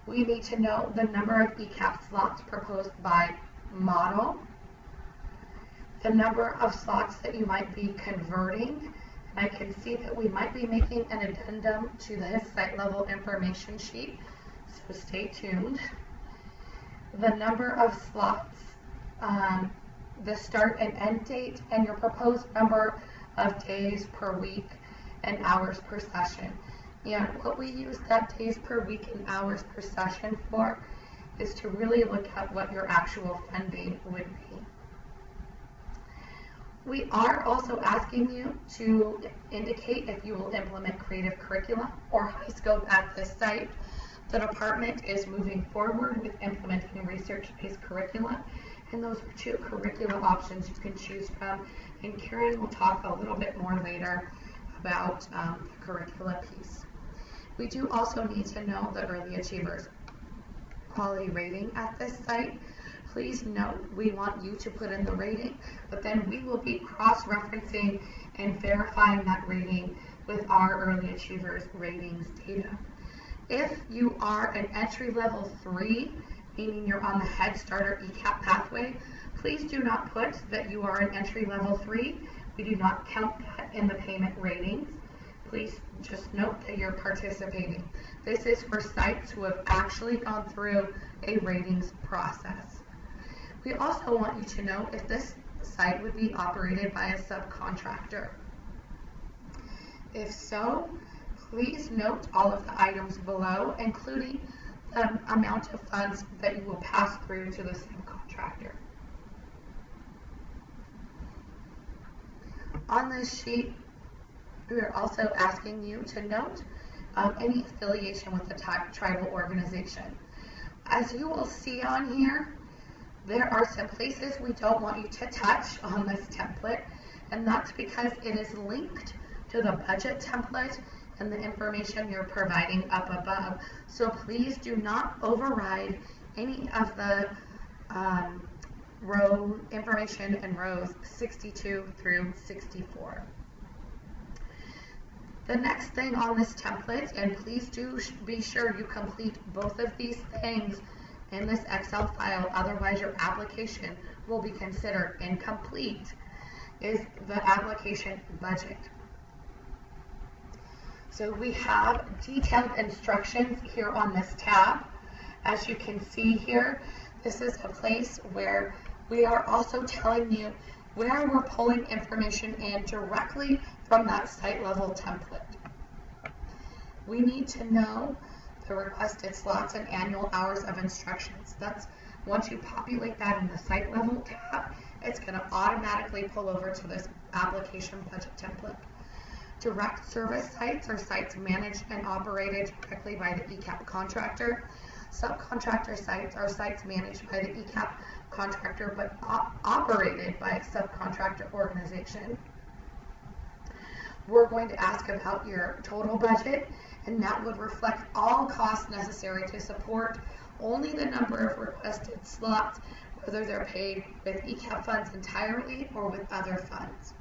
We need to know the number of ECEAP slots proposed by model, the number of slots that you might be converting. And I can see that we might be making an addendum to this site level information sheet, so stay tuned. The number of slots, the start and end date, and your proposed number of days per week and hours per session. And what we use that days per week and hours per session for is to really look at what your actual funding would be. We are also asking you to indicate if you will implement creative curricula or high scope at this site. The department is moving forward with implementing research-based curricula, and those are 2 curricula options you can choose from, and Karen will talk a little bit more later about the curricula piece. We do also need to know the early achievers quality rating at this site. Please note, we want you to put in the rating, but then we will be cross-referencing and verifying that rating with our early achievers ratings data. If you are an entry level 3, meaning you're on the Head Start or ECEAP pathway, please do not put that you are an entry level 3. We do not count that in the payment ratings. Please just note that you're participating. This is for sites who have actually gone through a ratings process. We also want you to know if this site would be operated by a subcontractor. If so, please note all of the items below, including the amount of funds that you will pass through to the subcontractor. On this sheet, we are also asking you to note any affiliation with the tribal organization. As you will see on here, There are some places we don't want you to touch on this template, and that's because it is linked to the budget template and the information you're providing up above. So please do not override any of the row information in rows 62 through 64. The next thing on this template, and please do be sure you complete both of these things in this Excel file, otherwise your application will be considered incomplete, is the application budget. So we have detailed instructions here on this tab. As you can see here, this is a place where we are also telling you where we're pulling information in directly from that site level template. We need to know the requested slots and annual hours of instructions. That's once you populate that in the site level tab, it's going to automatically pull over to this application budget template. Direct service sites are sites managed and operated directly by the ECEAP contractor. Subcontractor sites are sites managed by the ECEAP contractor but operated by a subcontractor organization. We're going to ask about your total budget, and that would reflect all costs necessary to support only the number of requested slots, whether they're paid with ECEAP funds entirely or with other funds.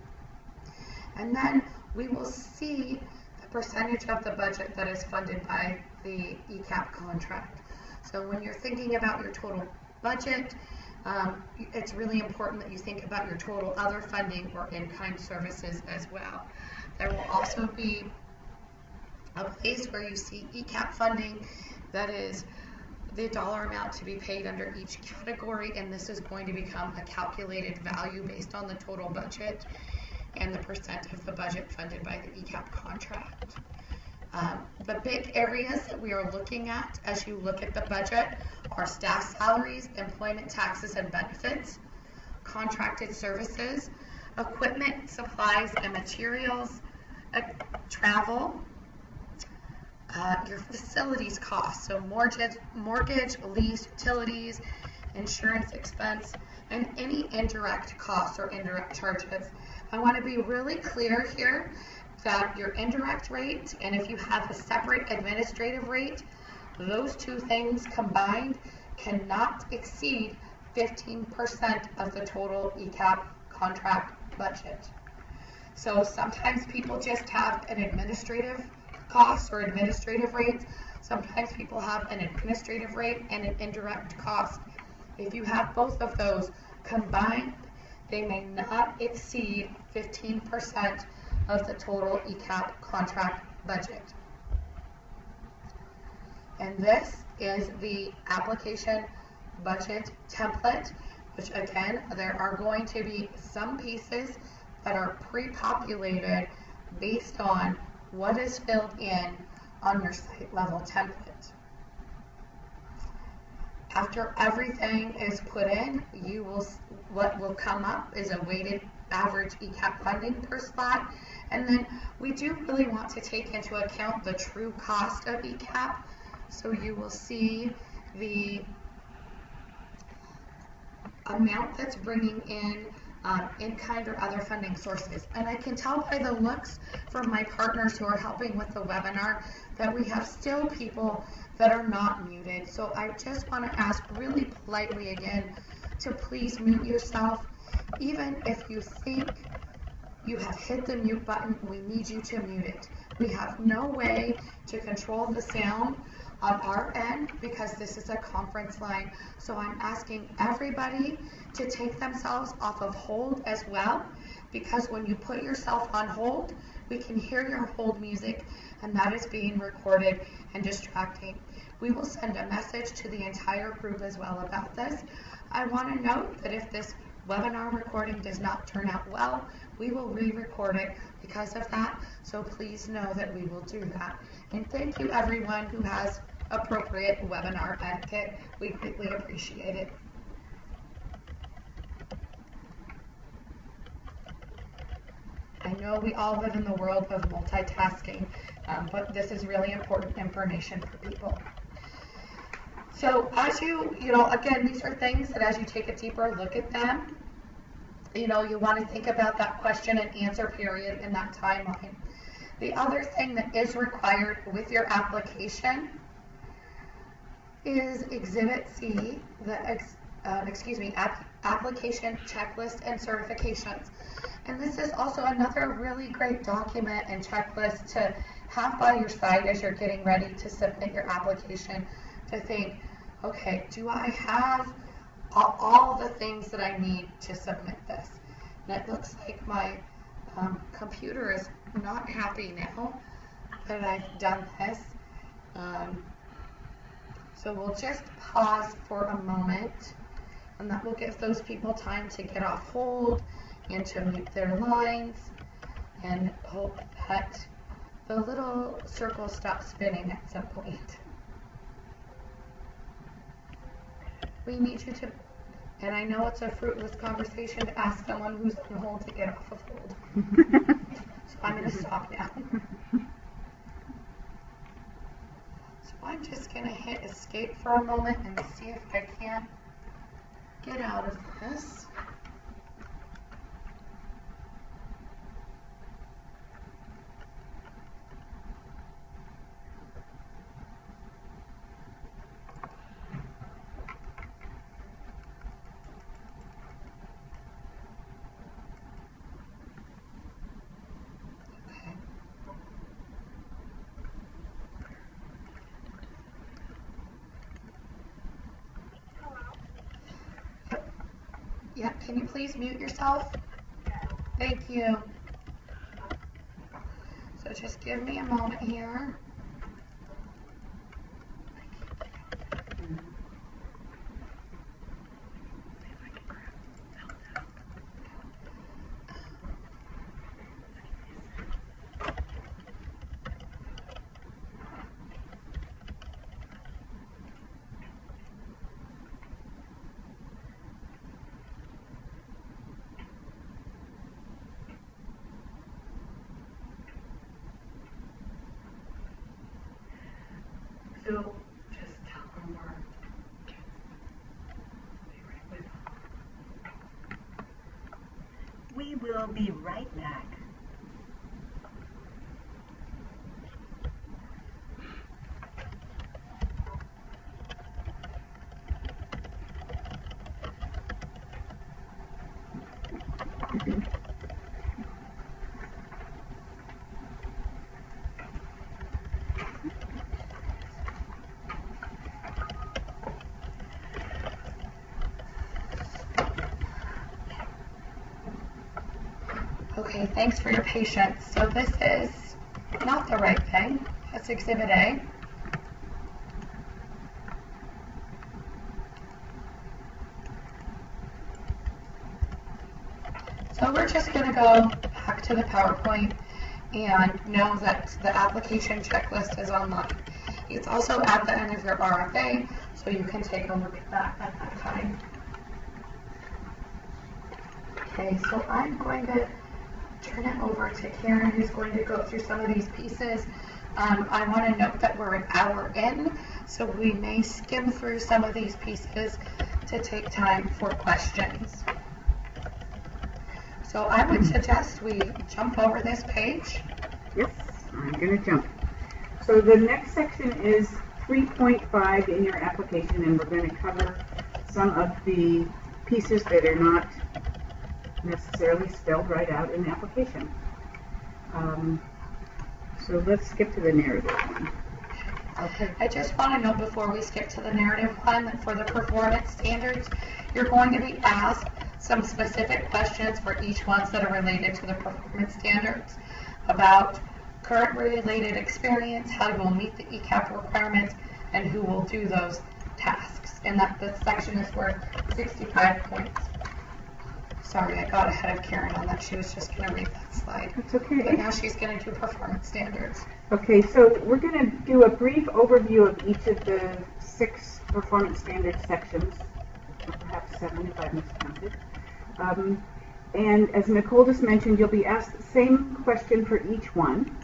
And then we will see the percentage of the budget that is funded by the ECEAP contract. So when you're thinking about your total budget, it's really important that you think about your total other funding or in-kind services as well. There will also be a place where you see ECEAP funding, that is the dollar amount to be paid under each category, and this is going to become a calculated value based on the total budget and the percent of the budget funded by the ECEAP contract. The big areas that we are looking at as you look at the budget are staff salaries, employment taxes and benefits, contracted services, equipment, supplies and materials, travel, your facilities costs, so mortgage, lease, utilities, insurance expense, and any indirect costs or indirect charges. I want to be really clear here that your indirect rate, and if you have a separate administrative rate, those two things combined cannot exceed 15% of the total ECEAP contract budget. So sometimes people just have an administrative cost or administrative rate. Sometimes people have an administrative rate and an indirect cost. If you have both of those combined, they may not exceed 15% of the total ECEAP contract budget. And this is the application budget template, which again, there are going to be some pieces that are pre-populated based on what is filled in on your site level template. After everything is put in, what will come up is a weighted average ECEAP funding per slot, and then we do really want to take into account the true cost of ECEAP. So you will see the amount that's bringing in kind or other funding sources. And I can tell by the looks from my partners who are helping with the webinar that we have still people that are not muted. So I just want to ask really politely again to please mute yourself. Even if you think you have hit the mute button, we need you to mute it. We have no way to control the sound on our end because this is a conference line. So I'm asking everybody to take themselves off of hold as well, because when you put yourself on hold, we can hear your hold music, and that is being recorded and distracting. We will send a message to the entire group as well about this. I want to note that if this webinar recording does not turn out well, we will re-record it because of that, so please know that we will do that. And thank you everyone who has appropriate webinar etiquette. We greatly appreciate it. I know we all live in the world of multitasking, but this is really important information for people. So as again, these are things that as you take a deeper look at them, you want to think about that question and answer period in that timeline. The other thing that is required with your application is Exhibit C, application checklist and certifications. And this is also another really great document and checklist to have by your side as you're getting ready to submit your application, to think, okay, do I have all the things that I need to submit this? And it looks like my computer is not happy now that I've done this. So we'll just pause for a moment, and that will give those people time to get off hold and to mute their lines, and hope that the little circle stops spinning at some point. We need you to, and I know it's a fruitless conversation to ask someone who's on hold to get off of hold. So I'm going to stop now. So I'm just going to hit escape for a moment and see if I can get out of this. Yeah, can you please mute yourself? Thank you. So just give me a moment here. So just tell them we're be right with them. We will be right back. Okay, thanks for your patience. So this is not the right thing. That's Exhibit A. So we're just going to go back to the PowerPoint and know that the application checklist is online. It's also at the end of your RFA, so you can take a look at that at that time. Okay, so I'm going to turn it over to Karen, who's going to go through some of these pieces. I want to note that we're an hour in, so we may skim through some of these pieces to take time for questions. So I would suggest we jump over this page. Yes, I'm going to jump. So the next section is 3.5 in your application, and we're going to cover some of the pieces that are not necessarily spelled right out in the application. So let's skip to the narrative one. Okay. I just want to note before we skip to the narrative one that for the performance standards, you're going to be asked some specific questions for each ones that are related to the performance standards about current related experience, how you will meet the ECEAP requirements, and who will do those tasks. And that this section is worth 65 points. Sorry, I got ahead of Karen on that. She was just going to read that slide. That's okay. But now she's going to do performance standards. Okay, so we're going to do a brief overview of each of the 6 performance standard sections, or perhaps 7 if I've miscounted. And as Nicole just mentioned, you'll be asked the same question for each one.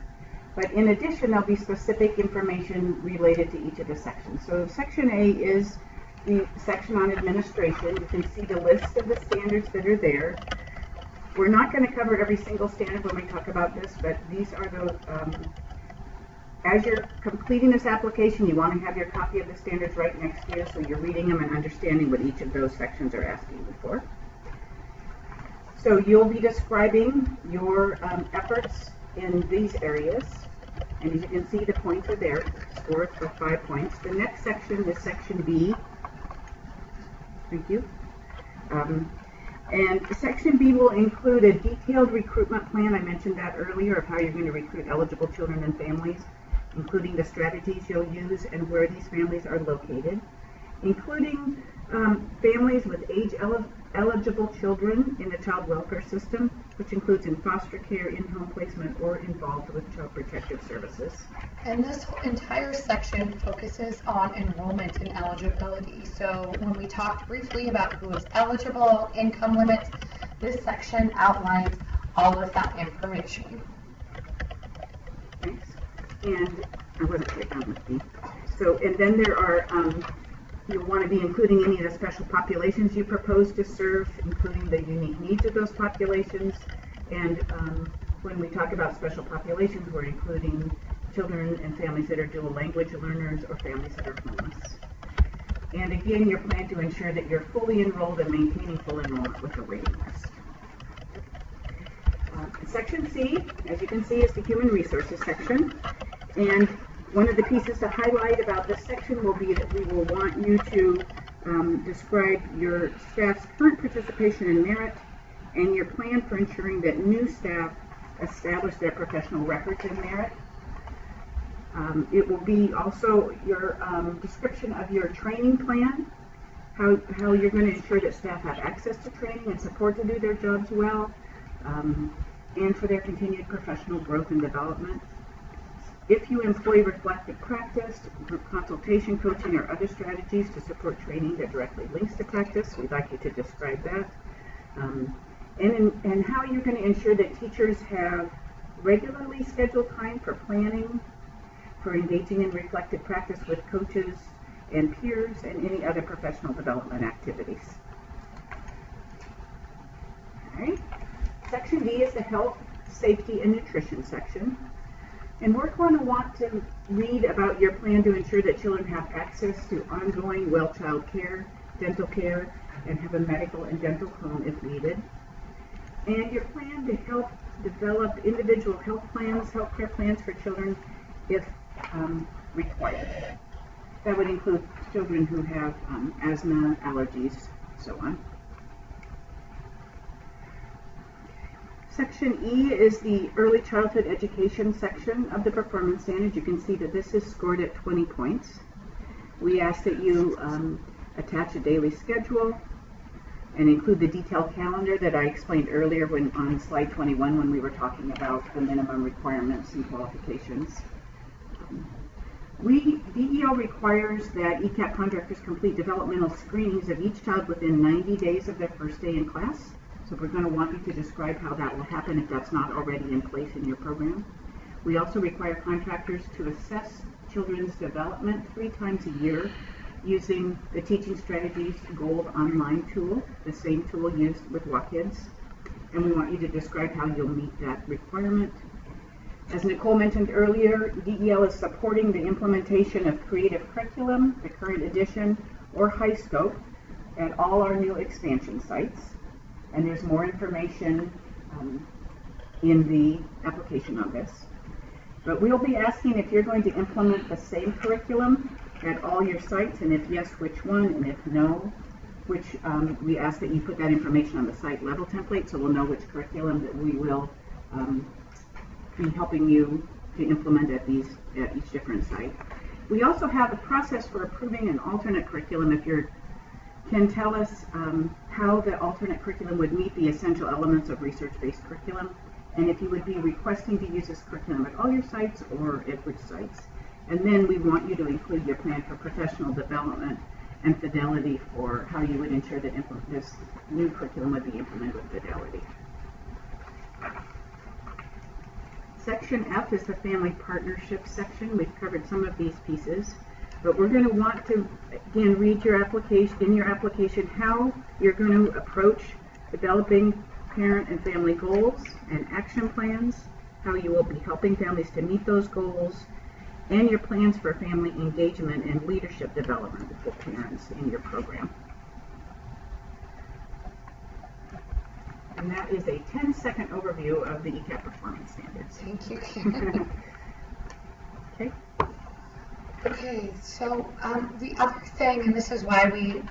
But in addition, there'll be specific information related to each of the sections. So Section A is the section on administration. You can see the list of the standards that are there. We're not going to cover every single standard when we talk about this, but these are the, as you're completing this application, you want to have your copy of the standards right next to you, so you're reading them and understanding what each of those sections are asking you for. So you'll be describing your efforts in these areas, and as you can see, the points are there, scored for 5 points. The next section is Section B. Thank you. And Section B will include a detailed recruitment plan. I mentioned that earlier, of how you're going to recruit eligible children and families, including the strategies you'll use and where these families are located, including families with age-eligible children in the child welfare system, which includes in foster care, in-home placement, or involved with child protective services. And this entire section focuses on enrollment and eligibility. So when we talked briefly about who is eligible, income limits, this section outlines all of that information. Thanks. And I wasn't quite done with me. So, and then there are, you'll want to be including any of the special populations you propose to serve, including the unique needs of those populations. And when we talk about special populations, we're including children and families that are dual language learners or families that are homeless. And again, your plan to ensure that you're fully enrolled and maintaining full enrollment with a waiting list. Section C, as you can see, is the human resources section. And one of the pieces to highlight about this section will be that we will want you to describe your staff's current participation in merit and your plan for ensuring that new staff establish their professional records in merit. It will be also your description of your training plan, how you're going to ensure that staff have access to training and support to do their jobs well, and for their continued professional growth and development. If you employ reflective practice, group consultation, coaching, or other strategies to support training that directly links to practice, we'd like you to describe that. And how you're going to ensure that teachers have regularly scheduled time for planning, for engaging in reflective practice with coaches and peers, and any other professional development activities. All right. Section D is the health, safety, and nutrition section. And we're going to want to read about your plan to ensure that children have access to ongoing well child care, dental care, and have a medical and dental home if needed. And your plan to help develop individual health plans, healthcare plans for children if required. That would include children who have asthma, allergies, so on. Section E is the early childhood education section of the performance standard. You can see that this is scored at 20 points. We ask that you attach a daily schedule and include the detailed calendar that I explained earlier when on slide 21 when we were talking about the minimum requirements and qualifications. DEL requires that ECEAP contractors complete developmental screenings of each child within 90 days of their first day in class. So we're going to want you to describe how that will happen if that's not already in place in your program. We also require contractors to assess children's development 3 times a year using the Teaching Strategies Gold online tool, the same tool used with WAKIDS. And we want you to describe how you'll meet that requirement. As Nicole mentioned earlier, DEL is supporting the implementation of creative curriculum, the current edition, or high scope at all our new expansion sites. And there's more information in the application on this. But we'll be asking if you're going to implement the same curriculum at all your sites, and if yes, which one, and if no, which we ask that you put that information on the site level template so we'll know which curriculum that we will be helping you to implement at each different site. We also have a process for approving an alternate curriculum if you can tell us how the alternate curriculum would meet the essential elements of research-based curriculum, and if you would be requesting to use this curriculum at all your sites or at which sites. And then we want you to include your plan for professional development and fidelity for how you would ensure that this new curriculum would be implemented with fidelity. Section F is the family partnership section. We've covered some of these pieces, but we're going to want to, again, read your application, how you're going to approach developing parent and family goals and action plans, how you will be helping families to meet those goals, and your plans for family engagement and leadership development with the parents in your program. And that is a 10-second overview of the ECEAP performance standards. Thank you, Karen. Okay. Okay, so the other thing, and this is why we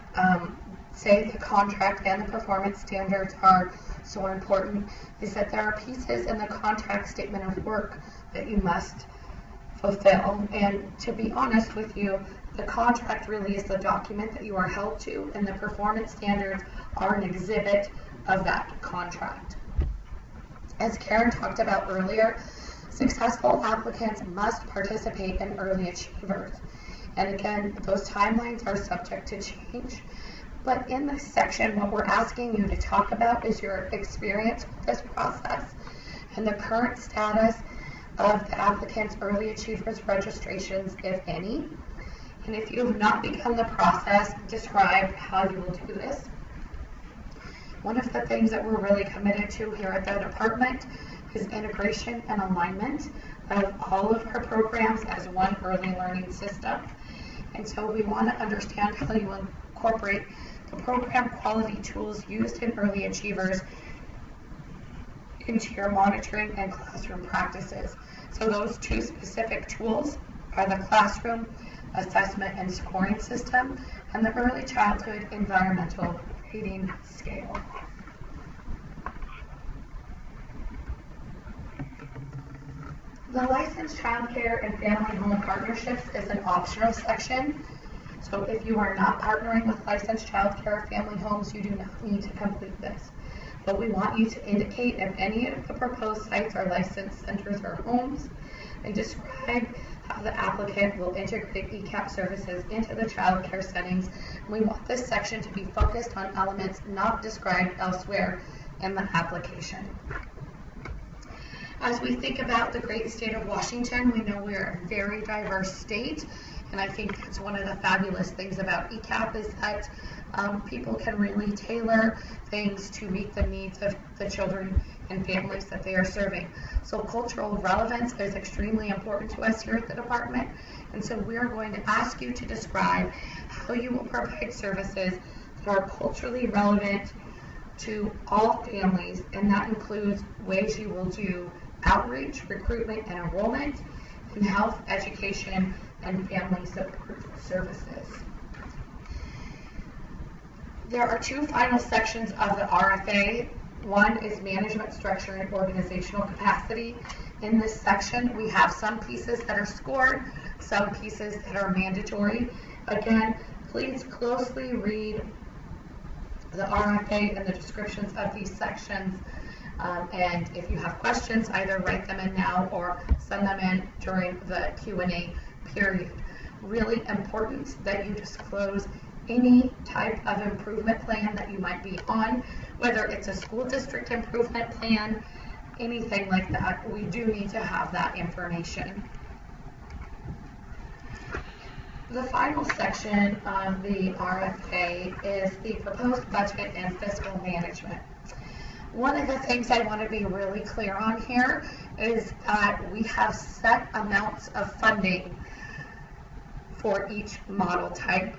say the contract and the performance standards are so important, is that there are pieces in the contract statement of work that you must fulfill. And to be honest with you, the contract really is the document that you are held to, and the performance standards are an exhibit of that contract. As Karen talked about earlier, successful applicants must participate in early achievers. And again, those timelines are subject to change. But in this section, what we're asking you to talk about is your experience with this process and the current status of the applicant's early achievers registrations, if any. And if you have not begun the process, describe how you will do this. One of the things that we're really committed to here at the department is integration and alignment of all of our programs as one early learning system. And so we want to understand how you incorporate the program quality tools used in early achievers into your monitoring and classroom practices. So those two specific tools are the classroom assessment and scoring system and the early childhood environmental rating scale. The licensed child care and family home partnerships is an optional section. So if you are not partnering with licensed child care or family homes, you do not need to complete this. But we want you to indicate if any of the proposed sites are licensed centers or homes, and describe how the applicant will integrate ECEAP services into the child care settings. And we want this section to be focused on elements not described elsewhere in the application. As we think about the great state of Washington, we know we're a very diverse state, and I think that's one of the fabulous things about ECEAP is that people can really tailor things to meet the needs of the children and families that they are serving. So cultural relevance is extremely important to us here at the department, and so we are going to ask you to describe how you will provide services that are culturally relevant to all families, and that includes ways you will do outreach, recruitment, and enrollment, and health, education, and family support services. There are two final sections of the RFA. One is management structure and organizational capacity. In this section, we have some pieces that are scored, some pieces that are mandatory. Again, please closely read the RFA and the descriptions of these sections. And if you have questions, either write them in now or send them in during the Q&A period. Really important that you disclose any type of improvement plan that you might be on, whether it's a school district improvement plan, anything like that. We do need to have that information. The final section of the RFA is the proposed budget and fiscal management. One of the things I want to be really clear on here is that we have set amounts of funding for each model type.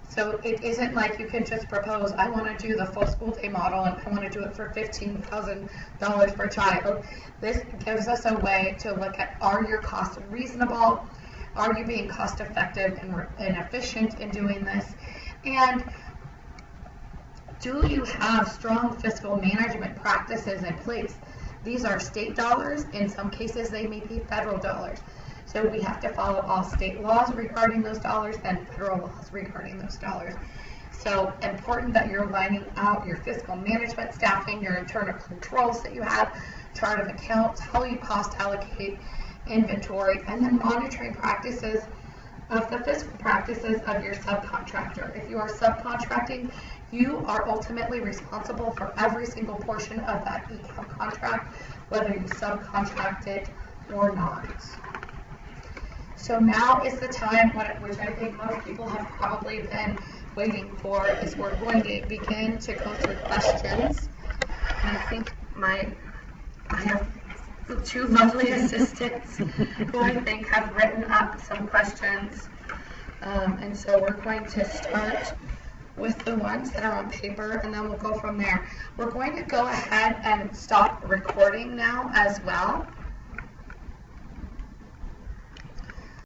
So it isn't like you can just propose, I want to do the full school day model and I want to do it for $15,000 per child. This gives us a way to look at, are your costs reasonable? Are you being cost effective and efficient in doing this? And do you have strong fiscal management practices in place? These are state dollars. In some cases, they may be federal dollars. So we have to follow all state laws regarding those dollars and federal laws regarding those dollars. So important that you're lining out your fiscal management staffing, your internal controls that you have, chart of accounts, how you cost allocate, inventory, and then monitoring practices of the fiscal practices of your subcontractor. If you are subcontracting, you are ultimately responsible for every single portion of that ECEAP contract, whether you subcontract it or not. So now is the time, which I think most people have probably been waiting for, is we're going to begin to go through questions. And I think I have the two lovely assistants who I think have written up some questions. And so we're going to start with the ones that are on paper, and then we'll go from there. We're going to go ahead and stop recording now as well.